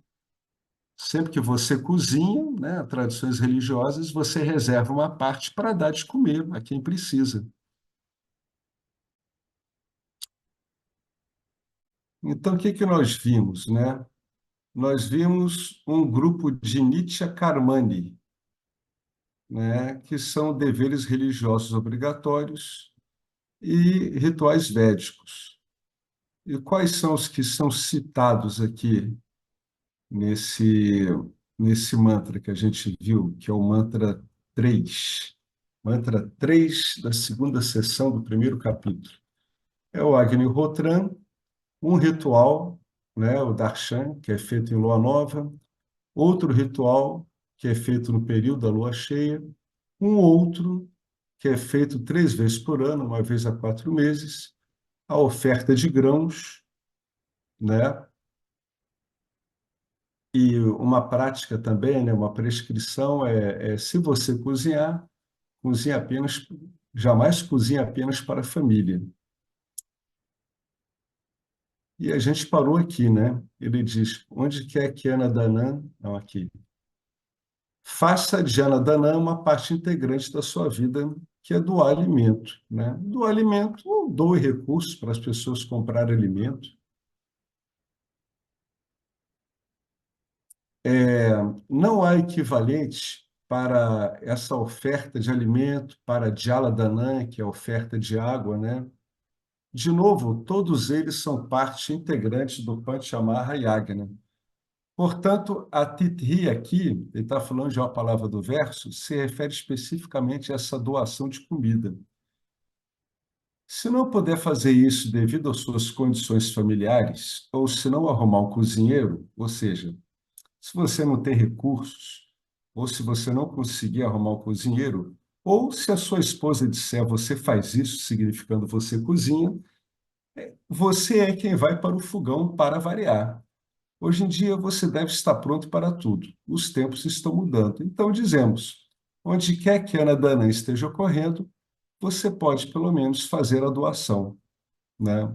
Sempre que você cozinha, né, tradições religiosas, você reserva uma parte para dar de comer a quem precisa. Então, o que que nós vimos, né? Nós vimos um grupo de Nitya Karmani, né, que são deveres religiosos obrigatórios e rituais védicos. E quais são os que são citados aqui nesse, nesse mantra que a gente viu, que é o mantra 3, mantra 3 da segunda sessão do primeiro capítulo? É o Agni-Hotram, um ritual, né, o Darshan, que é feito em lua nova, outro ritual, que é feito no período da lua cheia, um outro, que é feito 3 vezes por ano, uma vez a 4 meses, a oferta de grãos, né? E uma prática também, né? Uma prescrição se você cozinhar, cozinhe apenas, jamais cozinhe apenas para a família. E a gente parou aqui, né? Ele diz, onde quer que Ana Danã, não, aqui, faça de Ana Danã uma parte integrante da sua vida, que é doar alimento, né? Doar alimento, ou doe recursos para as pessoas comprarem alimento. Não há equivalente para essa oferta de alimento, para Jala Danã, que é a oferta de água, né? De novo, todos eles são parte integrante do Panchamara Yagna. Portanto, a Titri aqui, ele está falando de uma palavra do verso, se refere especificamente a essa doação de comida. Se não puder fazer isso devido às suas condições familiares, ou se não arrumar um cozinheiro, ou seja, se você não tem recursos, ou se você não conseguir arrumar um cozinheiro, ou se a sua esposa disser você faz isso, significando você cozinha, você é quem vai para o fogão para variar. Hoje em dia você deve estar pronto para tudo. Os tempos estão mudando. Então dizemos, onde quer que a Ana Dana esteja ocorrendo, você pode pelo menos fazer a doação, né?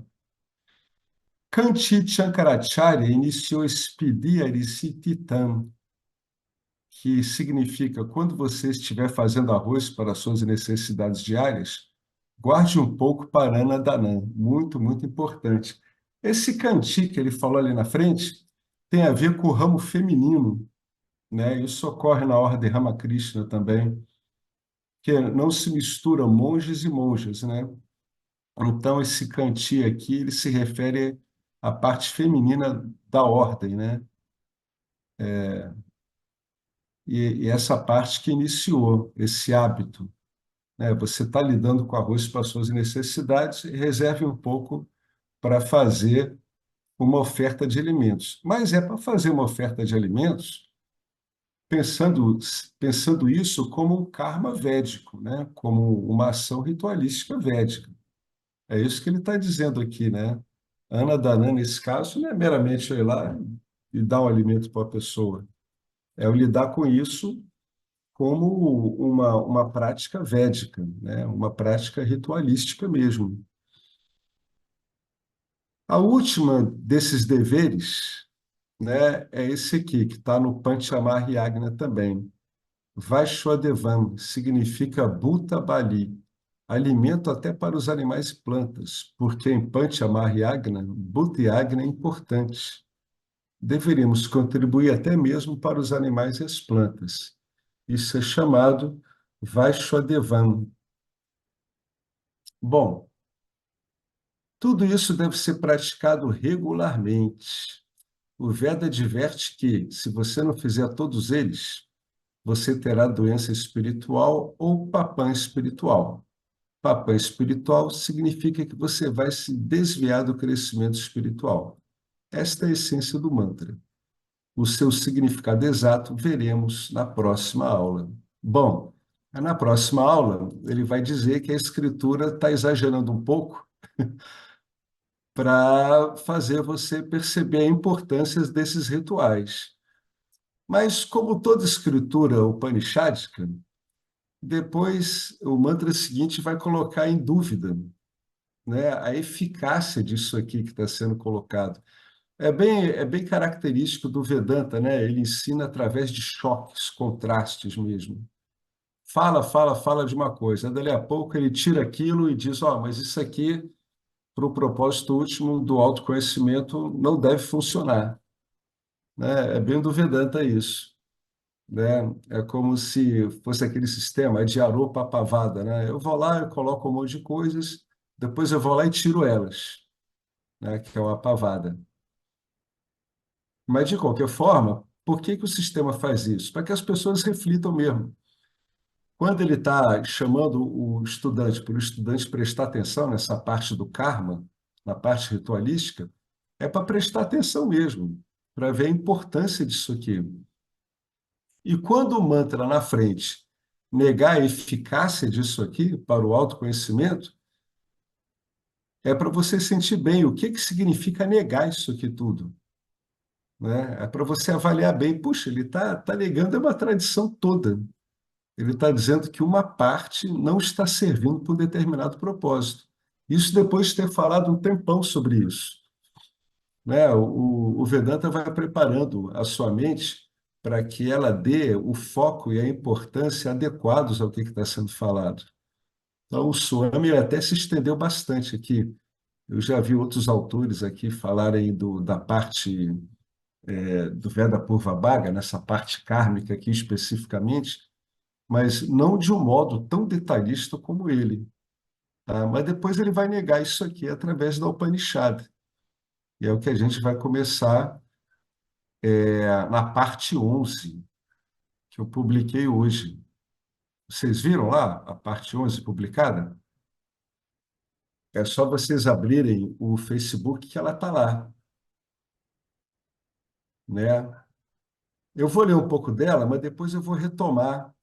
Kanti Shankaracharya iniciou Spidiyarisitam, que significa quando você estiver fazendo arroz para suas necessidades diárias, guarde um pouco para Ana Danã. Muito, muito importante. Esse kanti que ele falou ali na frente tem a ver com o ramo feminino, né? Isso ocorre na ordem Ramakrishna também, que não se mistura monges e monjas, né? Então, esse kanti aqui, ele se refere à parte feminina da ordem, né? E essa parte que iniciou esse hábito, né? Você está lidando com arroz para suas necessidades e reserve um pouco para fazer uma oferta de alimentos. Mas é para fazer uma oferta de alimentos pensando, pensando isso como um karma védico, né? Como uma ação ritualística védica. É isso que ele está dizendo aqui, né? Anadana, nesse caso, não é meramente ir lá e dar um alimento para a pessoa. É o lidar com isso como uma prática védica, né? Uma prática ritualística mesmo. A última desses deveres, né, é esse aqui, que está no Panchamarriyagna também. Vaishvadevam significa Bhuta Bali, alimento até para os animais e plantas, porque em Panchamarriyagna, Bhuta Yagna é importante. Deveríamos contribuir até mesmo para os animais e as plantas. Isso é chamado Vaishvadevam. Bom, tudo isso deve ser praticado regularmente. O Veda adverte que, se você não fizer todos eles, você terá doença espiritual ou papã espiritual. Papã espiritual significa que você vai se desviar do crescimento espiritual. Esta é a essência do mantra. O seu significado exato veremos na próxima aula. Bom, na próxima aula, ele vai dizer que a escritura está exagerando um pouco para fazer você perceber a importância desses rituais. Mas, como toda escritura upanishádica, depois o mantra seguinte vai colocar em dúvida, né, a eficácia disso aqui que está sendo colocado. É bem característico do Vedanta, né? Ele ensina através de choques, contrastes mesmo. Fala, fala, fala de uma coisa, dali a pouco ele tira aquilo e diz: ó, mas isso aqui, para o propósito último do autoconhecimento, não deve funcionar, né? É bem do Vedanta isso, né? É como se fosse aquele sistema de Aropapavada, né? Eu vou lá, eu coloco um monte de coisas, depois eu vou lá e tiro elas, né? Que é uma pavada. Mas, de qualquer forma, por que que o sistema faz isso? Para que as pessoas reflitam mesmo. Quando ele está chamando o estudante, para o estudante prestar atenção nessa parte do karma, na parte ritualística, é para prestar atenção mesmo, para ver a importância disso aqui. E quando o mantra na frente negar a eficácia disso aqui para o autoconhecimento, é para você sentir bem o que que significa negar isso aqui tudo, né? É para você avaliar bem, puxa, ele tá negando uma tradição toda. Ele está dizendo que uma parte não está servindo para um determinado propósito. Isso depois de ter falado um tempão sobre isso, né? O Vedanta vai preparando a sua mente para que ela dê o foco e a importância adequados ao que está sendo falado. Então, o Swami até se estendeu bastante aqui. Eu já vi outros autores aqui falarem da parte do Veda Purvabhaga, nessa parte kármica aqui especificamente, mas não de um modo tão detalhista como ele. Tá? Mas depois ele vai negar isso aqui através da Upanishad. E é o que a gente vai começar na parte 11 que eu publiquei hoje. Vocês viram lá a parte 11 publicada? É só vocês abrirem o Facebook que ela está lá, né? Eu vou ler um pouco dela, mas depois eu vou retomar,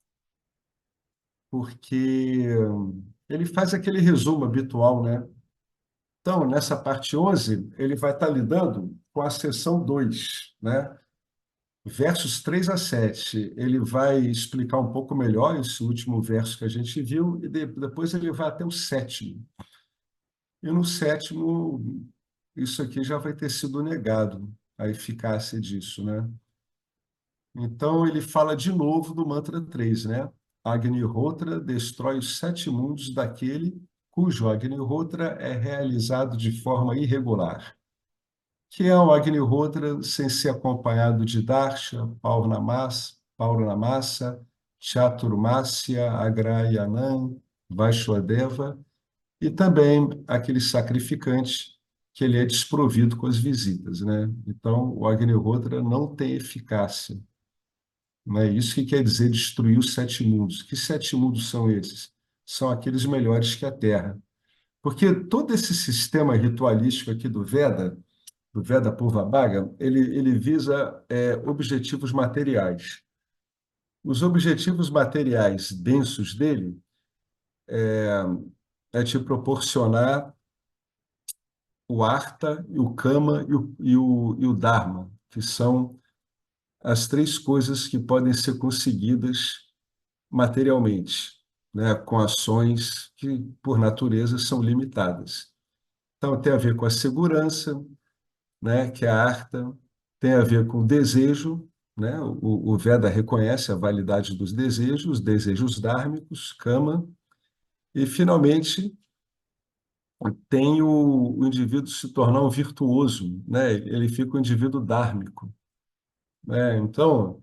porque ele faz aquele resumo habitual, né? Então, nessa parte 11 ele vai estar lidando com a seção 2, né? Versos 3 a 7. Ele vai explicar um pouco melhor esse último verso que a gente viu, e depois ele vai até o sétimo. E no sétimo, isso aqui já vai ter sido negado, a eficácia disso, né? Então, ele fala de novo do mantra 3, né? Agnihotra destrói os 7 mundos daquele cujo Agnihotra é realizado de forma irregular, que é o Agnihotra sem ser acompanhado de Darsha, Pauranamasa, Chaturmasya, Agrayanam, Vaishwadeva, e também aquele sacrificante que ele é desprovido com as visitas, né? Então, o Agnihotra não tem eficácia. Não é isso que quer dizer destruir os 7 mundos. Que 7 mundos são esses? São aqueles melhores que a Terra. Porque todo esse sistema ritualístico aqui do Veda Purvabhaga, ele visa objetivos materiais. Os objetivos materiais densos dele é te proporcionar o Artha, e o Kama e o Dharma, que são as três coisas que podem ser conseguidas materialmente, né, com ações que, por natureza, são limitadas. Então, tem a ver com a segurança, né, que é a Artha, tem a ver com o desejo, né, o Veda reconhece a validade dos desejos, os desejos dhármicos, Kama, e, finalmente, tem o indivíduo se tornar um virtuoso, né, ele fica um indivíduo dhármico, né, então,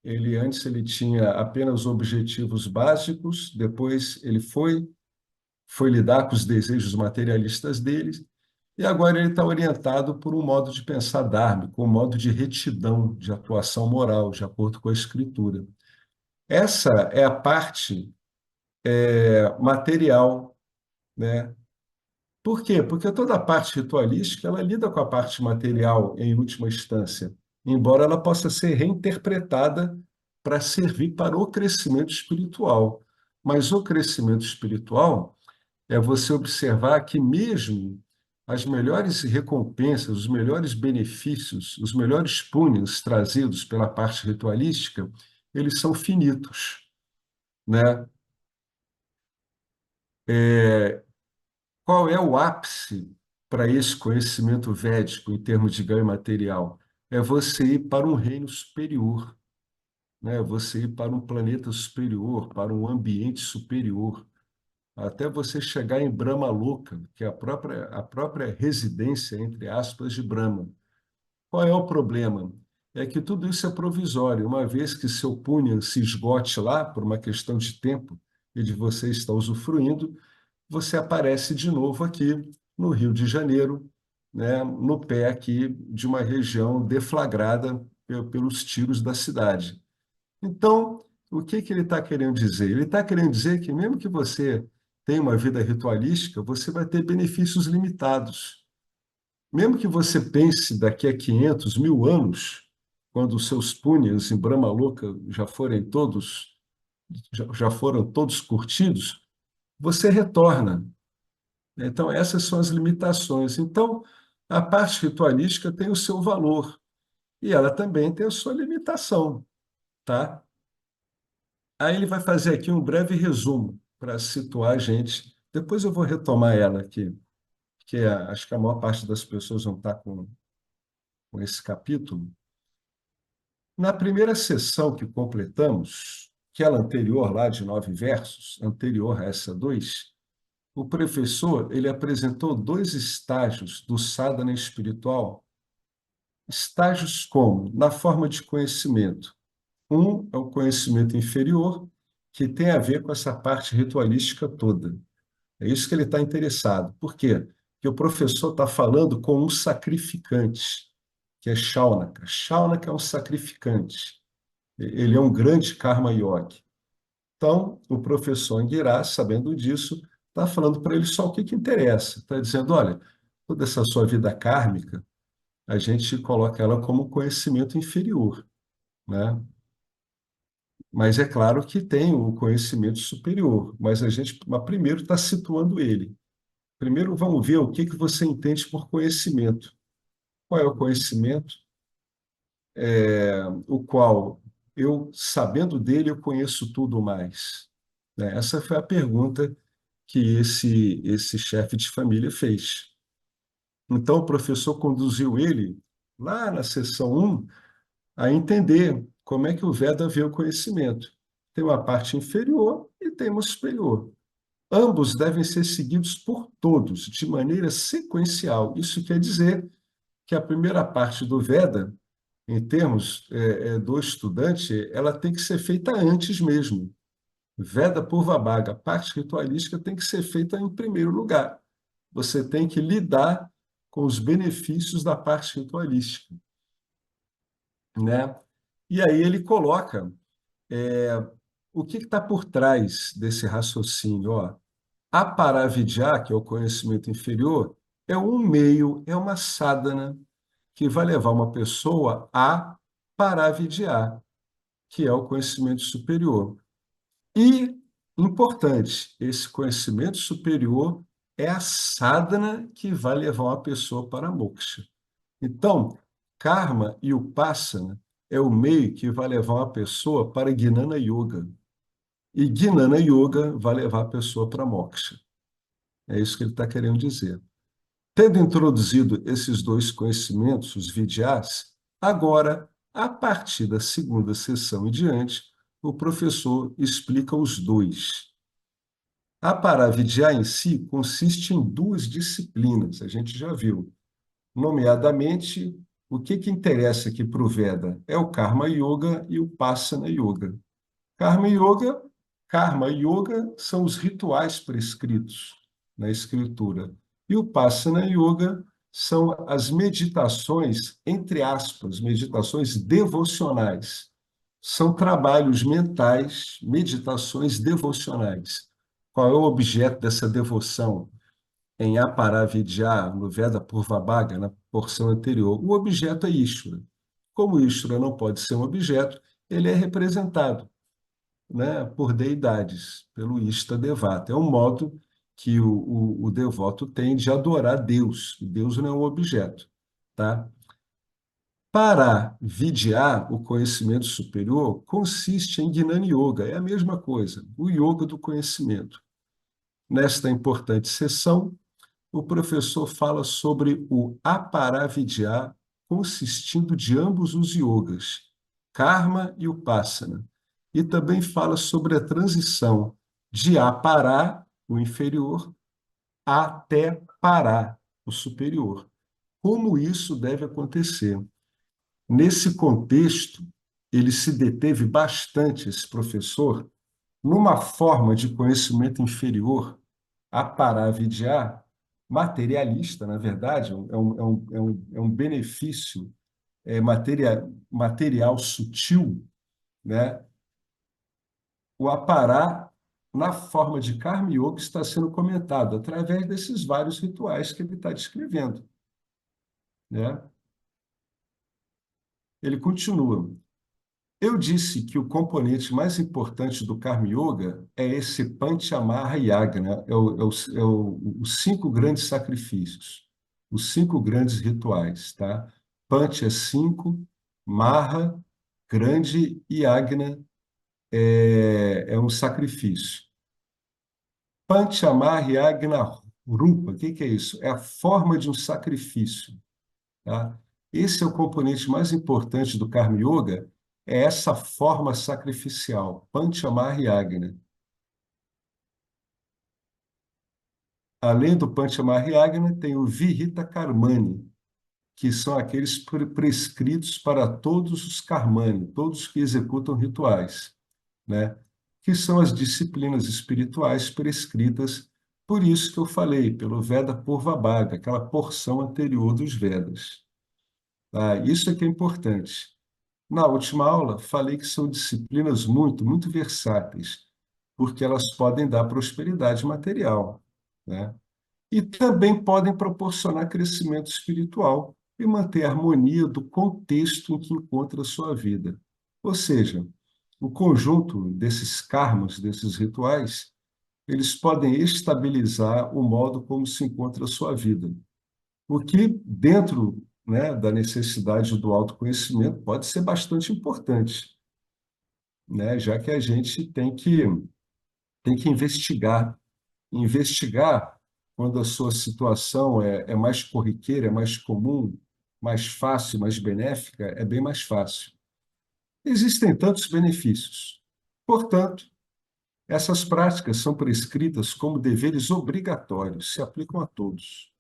ele tinha apenas objetivos básicos, depois ele foi lidar com os desejos materialistas dele, e agora ele está orientado por um modo de pensar dhármico, um modo de retidão, de atuação moral, de acordo com a Escritura. Essa é a parte material, né? Por quê? Porque toda a parte ritualística ela lida com a parte material em última instância, embora ela possa ser reinterpretada para servir para o crescimento espiritual. Mas o crescimento espiritual é você observar que mesmo as melhores recompensas, os melhores benefícios, os melhores punhos trazidos pela parte ritualística, eles são finitos, né? Qual é o ápice para esse conhecimento védico em termos de ganho material? É você ir para um reino superior, né? Você ir para um planeta superior, para um ambiente superior, até você chegar em Brahma Loka, que é a própria residência, entre aspas, de Brahma. Qual é o problema? É que tudo isso é provisório, uma vez que seu punham se esgote lá, por uma questão de tempo e de você estar usufruindo, você aparece de novo aqui no Rio de Janeiro, né, no pé aqui de uma região deflagrada pelos tiros da cidade. Então, o que que ele está querendo dizer? Ele está querendo dizer que mesmo que você tenha uma vida ritualística, você vai ter benefícios limitados. Mesmo que você pense daqui a 500 mil anos, quando os seus punhas em Brahmaloka já foram todos curtidos, você retorna. Então, essas são as limitações. Então, a parte ritualística tem o seu valor e ela também tem a sua limitação, tá? Aí ele vai fazer aqui um breve resumo para situar a gente. Depois eu vou retomar ela aqui, que acho que a maior parte das pessoas não está com esse capítulo. Na primeira sessão que completamos, aquela anterior lá de 9 versos, anterior a essa 2, o professor ele apresentou 2 estágios do sadhana espiritual, estágios como? Na forma de conhecimento. Um é o conhecimento inferior, que tem a ver com essa parte ritualística toda. É isso que ele está interessado. Por quê? Porque o professor está falando com um sacrificante, que é Shaunaka. Shaunaka é um sacrificante. Ele é um grande karma yogi. Então, o professor Anguirá, sabendo disso, está falando para ele só o que interessa. Está dizendo, olha, toda essa sua vida kármica, a gente coloca ela como conhecimento inferior, né? Mas é claro que tem o conhecimento superior, mas primeiro está situando ele. Primeiro vamos ver o que que você entende por conhecimento. Qual é o conhecimento? O qual eu, sabendo dele, eu conheço tudo mais. Né? Essa foi a pergunta que esse chefe de família fez. Então, o professor conduziu ele, lá na seção 1, a entender como é que o Veda vê o conhecimento. Tem uma parte inferior e tem uma superior. Ambos devem ser seguidos por todos, de maneira sequencial. Isso quer dizer que a primeira parte do Veda, em termos do estudante, ela tem que ser feita antes mesmo. Veda Purvabhaga, a parte ritualística tem que ser feita em primeiro lugar. Você tem que lidar com os benefícios da parte ritualística, né? E aí ele coloca o que está por trás desse raciocínio. Ó, a Paravidya, que é o conhecimento inferior, é um meio, é uma sadhana que vai levar uma pessoa a Paravidya, que é o conhecimento superior. E, importante, esse conhecimento superior é a sadhana que vai levar uma pessoa para a moksha. Então, karma e upasana é o meio que vai levar uma pessoa para Gnana Yoga. E Gnana Yoga vai levar a pessoa para moksha. É isso que ele está querendo dizer. Tendo introduzido esses dois conhecimentos, os vidyas, agora, a partir da segunda sessão em diante, o professor explica os dois. A Paravidya em si consiste em duas disciplinas, a gente já viu. Nomeadamente, o que interessa aqui para o Veda é o Karma Yoga e o Passana Yoga. Karma Yoga, Karma Yoga são os rituais prescritos na escritura. E o Passana Yoga são as meditações, entre aspas, meditações devocionais. São trabalhos mentais, meditações devocionais. Qual é o objeto dessa devoção? Em Aparavidya, no Veda Purvabhaga, na porção anterior, o objeto é Ishvara. Como Ishvara não pode ser um objeto, ele é representado, né, por deidades, pelo Ishta Devata. É um modo que o devoto tem de adorar Deus. Deus não é um objeto. Tá? Para vidyar, o conhecimento superior, consiste em Gnana Yoga, é a mesma coisa, o yoga do conhecimento. Nesta importante sessão, o professor fala sobre o Aparavidya, consistindo de ambos os yogas, Karma e Upasana. E também fala sobre a transição de Apará, o inferior, até Pará, o superior. Como isso deve acontecer? Nesse contexto, ele se deteve bastante, esse professor, numa forma de conhecimento inferior, a Paravidya, materialista, na verdade, é um benefício material sutil, né? O apará, na forma de Karma Yoga, está sendo comentado através desses vários rituais que ele está descrevendo, né? Ele continua. Eu disse que o componente mais importante do Karma Yoga é esse Panchamara Yagna, os cinco grandes sacrifícios, os cinco grandes rituais, tá? Pancha é cinco, Maha, grande, e Yagna é um sacrifício. Panchamara Yagna Rupa, o que é isso? É a forma de um sacrifício, tá? Esse é o componente mais importante do Karma Yoga, é essa forma sacrificial, Panchamahyagna. Além do Panchamahyagna, tem o Vihita Karmani, que são aqueles prescritos para todos os Karmani, todos que executam rituais, né? Que são as disciplinas espirituais prescritas, por isso que eu falei, pelo Veda Purvabhaga, aquela porção anterior dos Vedas. Tá? Isso é que é importante. Na última aula, falei que são disciplinas muito versáteis, porque elas podem dar prosperidade material, né? E também podem proporcionar crescimento espiritual e manter a harmonia do contexto em que encontra a sua vida. Ou seja, o conjunto desses karmas, desses rituais, eles podem estabilizar o modo como se encontra a sua vida. O que, dentro, né, da necessidade do autoconhecimento, pode ser bastante importante, né, já que a gente tem que investigar quando a sua situação é mais corriqueira, é mais comum, mais fácil, mais benéfica, é bem mais fácil. Existem tantos benefícios. Portanto, essas práticas são prescritas como deveres obrigatórios, se aplicam a todos.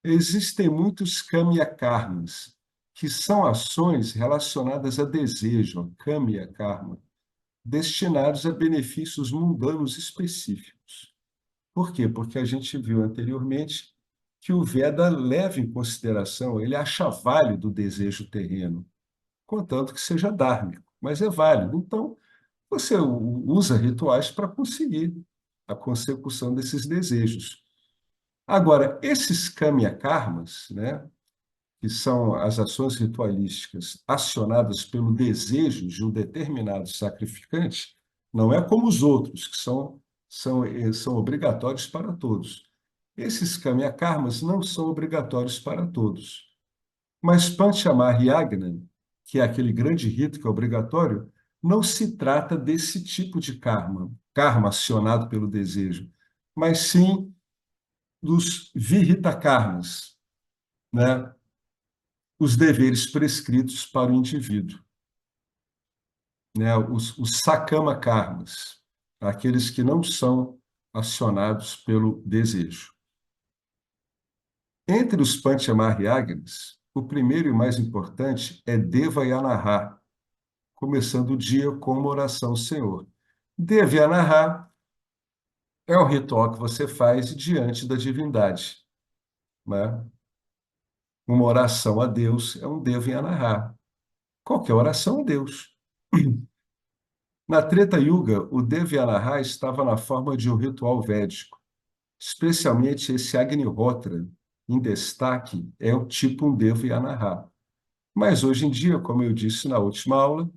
Existem muitos kamya karmas, que são ações relacionadas a desejo, kamya karma, destinados a benefícios mundanos específicos. Por quê? Porque a gente viu anteriormente que o Veda leva em consideração, ele acha válido o desejo terreno, contanto que seja dármico, mas é válido. Então, você usa rituais para conseguir a consecução desses desejos. Agora, esses kamya karmas, né, que são as ações ritualísticas acionadas pelo desejo de um determinado sacrificante, não é como os outros, que são obrigatórios para todos. Esses kamyakarmas não são obrigatórios para todos. Mas Panchamar Yagna, que é aquele grande rito que é obrigatório, não se trata desse tipo de karma, karma acionado pelo desejo, mas sim dos vihita karmas, né? Os deveres prescritos para o indivíduo, né? Os sakama karmas, aqueles que não são acionados pelo desejo. Entre os Panchamarhyagnas, o primeiro e mais importante é Devayanaha, começando o dia com uma oração ao Senhor. Devayanaha é um ritual que você faz diante da divindade, né? Uma oração a Deus é um Devayanaha. Qualquer oração a Deus. Na Treta Yuga, o Devayanaha estava na forma de um ritual védico, especialmente esse Agnihotra, em destaque, é o tipo um Devayanaha. Mas hoje em dia, como eu disse na última aula,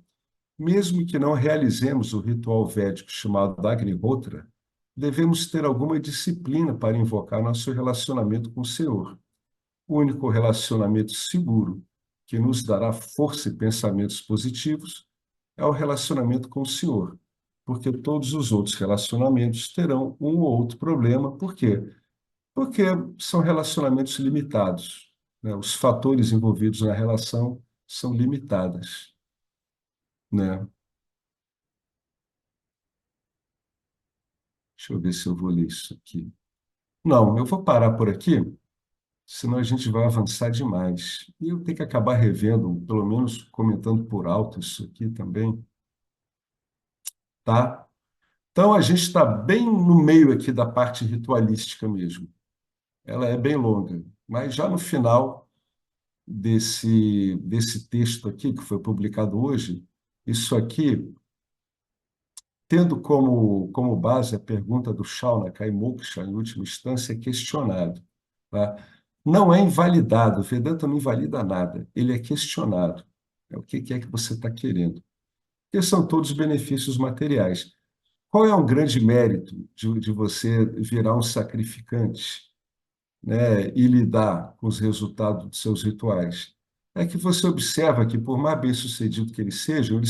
mesmo que não realizemos o ritual védico chamado Agnihotra, devemos ter alguma disciplina para invocar nosso relacionamento com o Senhor. O único relacionamento seguro que nos dará força e pensamentos positivos é o relacionamento com o Senhor, porque todos os outros relacionamentos terão um ou outro problema. Por quê? Porque são relacionamentos limitados, né? Os fatores envolvidos na relação são limitados, né? Deixa eu ver se eu vou ler isso aqui. Não, eu vou parar por aqui, senão a gente vai avançar demais. E eu tenho que acabar revendo, pelo menos comentando por alto isso aqui também, tá? Então a gente está bem no meio aqui da parte ritualística mesmo. Ela é bem longa, mas já no final desse texto aqui, que foi publicado hoje, isso aqui, tendo como base a pergunta do Shaunaka e Moksha, em última instância, é questionado. Tá? Não é invalidado, o Vedanta não invalida nada, ele é questionado. É o que é que você está querendo? Porque são todos benefícios materiais. Qual é o grande mérito de você virar um sacrificante, né, e lidar com os resultados dos seus rituais? É que você observa que, por mais bem-sucedido que eles sejam,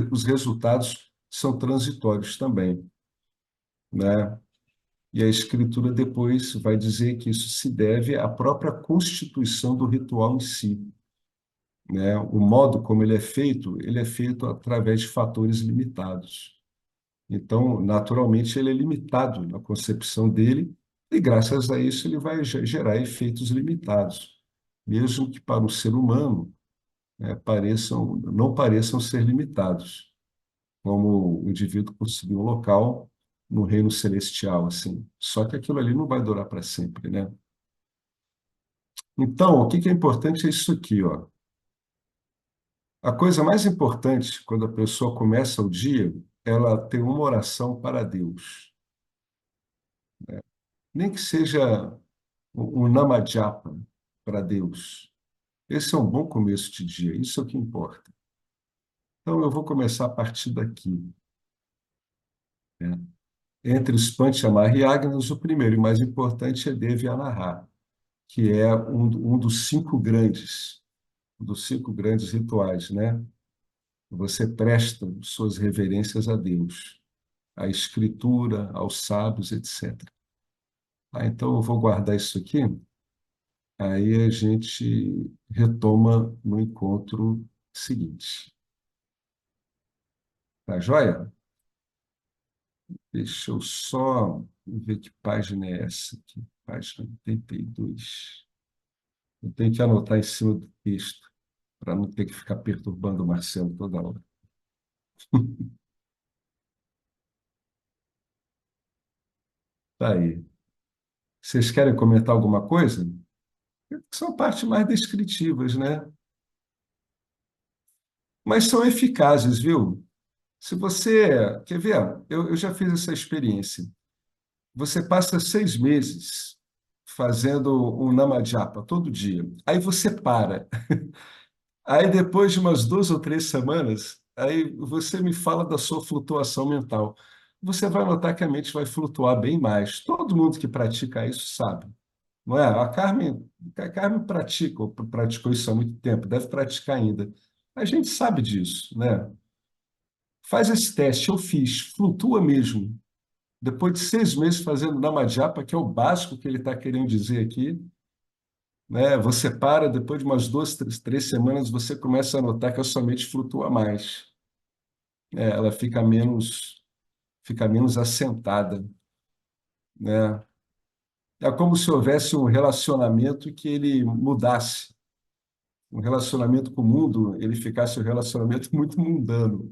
os resultados são transitórios também, né? E a escritura depois vai dizer que isso se deve à própria constituição do ritual em si, né? O modo como ele é feito através de fatores limitados. Então, naturalmente, ele é limitado na concepção dele, e graças a isso ele vai gerar efeitos limitados, mesmo que para um ser humano, né, não pareçam ser limitados, como o indivíduo conseguiu um local no reino celestial, assim. Só que aquilo ali não vai durar para sempre, né? Então, o que é importante é isso aqui, ó. A coisa mais importante quando a pessoa começa o dia, ela tem uma oração para Deus. Nem que seja um namajapa para Deus. Esse é um bom começo de dia, isso é o que importa. Então, eu vou começar a partir daqui, né? Entre os Panchamarhyagnas, o primeiro e mais importante é Devyanara, que é um dos cinco grandes rituais, né? Você presta suas reverências a Deus, à Escritura, aos sábios, etc. Então, eu vou guardar isso aqui. Aí a gente retoma no encontro seguinte. Tá joia? Deixa eu só ver que página é essa aqui. Página 82. Eu tenho que anotar em cima do texto, para não ter que ficar perturbando o Marcelo toda hora. Tá aí. Vocês querem comentar alguma coisa? São partes mais descritivas, né? Mas são eficazes, viu? Se você. Quer ver? Eu já fiz essa experiência. Você passa 6 meses fazendo um namadjapa todo dia. Aí você para. Aí depois de umas 2 ou 3 semanas, aí você me fala da sua flutuação mental. Você vai notar que a mente vai flutuar bem mais. Todo mundo que pratica isso sabe, não é? A Carmen pratica, ou praticou isso há muito tempo, deve praticar ainda. A gente sabe disso, né? Faz esse teste, eu fiz, flutua mesmo. Depois de 6 meses fazendo Namadjapa, que é o básico que ele está querendo dizer aqui, né? Você para, depois de umas 2, 3 semanas, você começa a notar que a sua mente flutua mais, né? Ela fica menos assentada, né? É como se houvesse um relacionamento que ele mudasse. Um relacionamento com o mundo, ele ficasse um relacionamento muito mundano.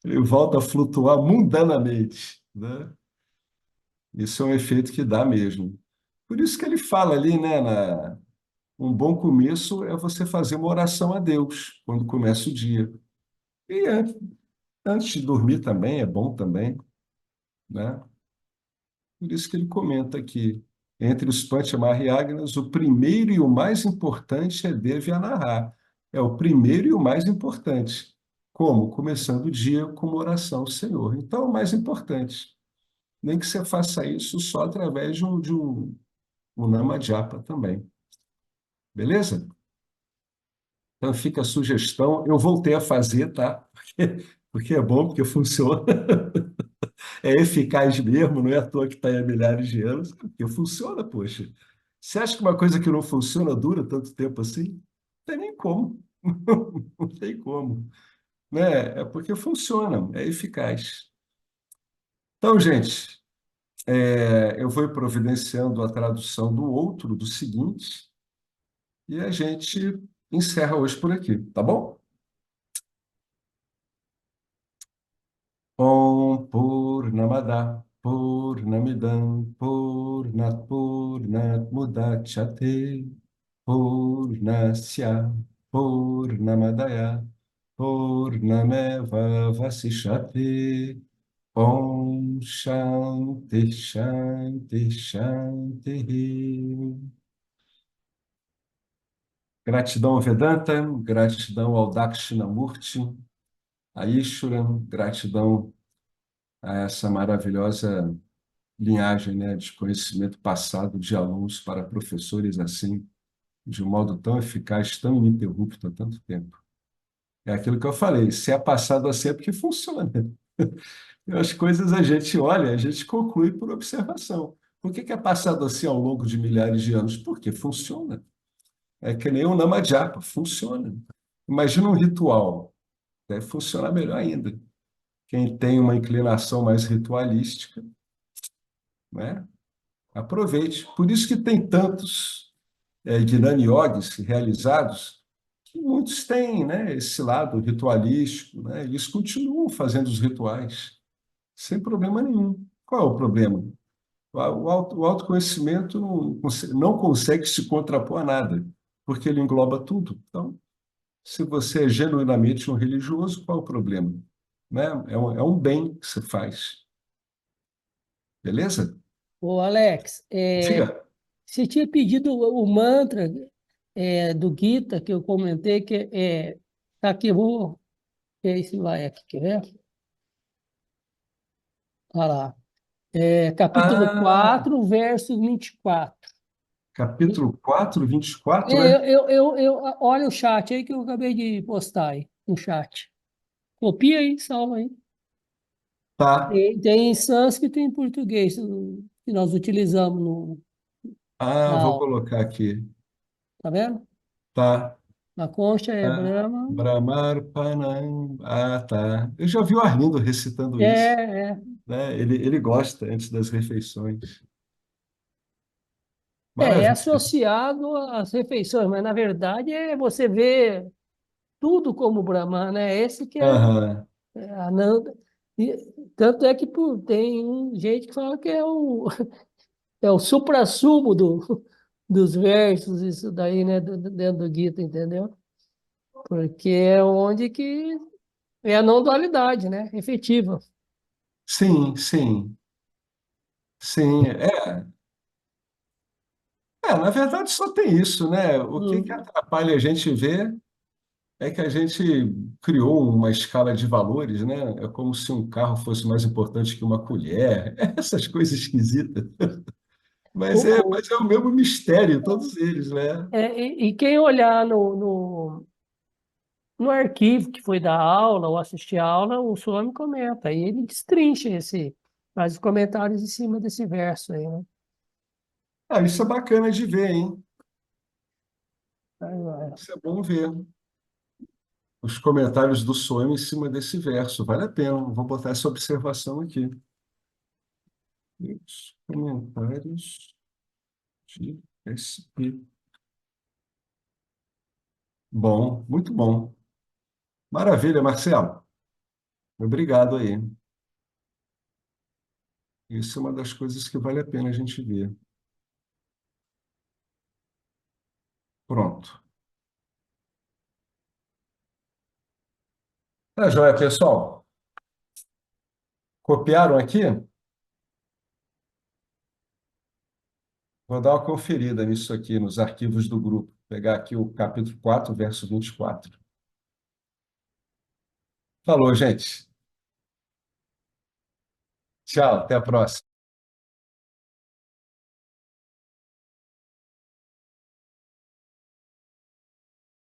Ele volta a flutuar mundanamente, né? Isso é um efeito que dá mesmo. Por isso que ele fala ali, né, um bom começo é você fazer uma oração a Deus quando começa o dia. E antes de dormir também é bom também, né? Por isso que ele comenta aqui, entre os Panchamariyagnas, o primeiro e o mais importante é Devyanarra. É o primeiro e o mais importante. Como? Começando o dia com uma oração ao Senhor. Então, é o mais importante. Nem que você faça isso só através de um Nama-japa também. Beleza? Então fica a sugestão. Eu voltei a fazer, tá? Porque é bom, porque funciona. É eficaz mesmo, não é à toa que está aí há milhares de anos, porque funciona, poxa. Você acha que uma coisa que não funciona dura tanto tempo assim? Não tem nem como. Não tem como. Né? É porque funciona, é eficaz. Então, gente, eu vou providenciando a tradução do outro, do seguinte, e a gente encerra hoje por aqui, tá bom? Om Purnamada Purnamidam Purnat Mudachyate Purnasya Purnamadaya Purnameva Vasishyate Om Shanti Shanti Shanti. Gratidão ao Vedanta, gratidão ao Dakshinamurti, a Ishvara, gratidão a essa maravilhosa linhagem, né, de conhecimento passado de alunos para professores assim, de um modo tão eficaz, tão ininterrupto há tanto tempo. É aquilo que eu falei, se é passado assim é porque funciona. As coisas a gente olha, a gente conclui por observação. Por que é passado assim ao longo de milhares de anos? Porque funciona. É que nem o Namajapa, funciona. Imagina um ritual, deve funcionar melhor ainda. Quem tem uma inclinação mais ritualística, né? Aproveite. Por isso que tem tantos Gnani Yogis realizados, que muitos têm, né, esse lado ritualístico, né? Eles continuam fazendo os rituais, sem problema nenhum. Qual é o problema? O autoconhecimento não consegue se contrapor a nada, porque ele engloba tudo. Então, se você é genuinamente um religioso, qual é o problema? Né? É um bem que você faz. Beleza? Ô, Alex, Diga. você tinha pedido o mantra do Gita que eu comentei, que tá aqui, eu vou ver se vai aqui, quer ver? Olha lá. Capítulo Ah, 4, verso 24. capítulo 4, 24, É, é? olha o chat aí que eu acabei de postar aí, no chat. Copia aí, salva aí. Tá. Tem em sânscrito e em português, que nós utilizamos Ah, na vou aula. colocar aqui. Tá vendo? Tá. A concha é Ah, Brahma. Brahmar Panam. Ah, tá. Eu já vi o Arlindo recitando É, isso, é. né? Ele gosta antes das refeições. É Maravilha. associado às refeições, mas na verdade você vê tudo como Brahman, né? Esse que Aham. é Ananda. E, tanto é que tem gente que fala que é o suprassumo dos versos, isso daí, né? Dentro do Gita, entendeu? Porque é onde que é a não dualidade, né? Efetiva. Sim, sim, sim. Na verdade só tem isso, né? O que que Hum. atrapalha a gente ver é que a gente criou uma escala de valores, né? É como se um carro fosse mais importante que uma colher, essas coisas esquisitas. O, Mas é o mesmo mistério, todos eles, né? e quem olhar no arquivo que foi da aula ou assistir a aula, o Swami comenta, aí ele destrincha faz os comentários em cima desse verso aí, né? Ah, isso é bacana de ver, hein? Aí vai. Isso é bom ver. Os comentários do Soeme em cima desse verso. Vale a pena. Vou botar essa observação aqui. Os comentários de SP. Bom, muito bom. Maravilha, Marcelo. Obrigado aí. Isso é uma das coisas que vale a pena a gente ver. Pronto. Tá joia, pessoal. Copiaram aqui? Vou dar uma conferida nisso aqui, nos arquivos do grupo. Pegar aqui o capítulo 4, verso 24. Falou, gente. Tchau, até a próxima.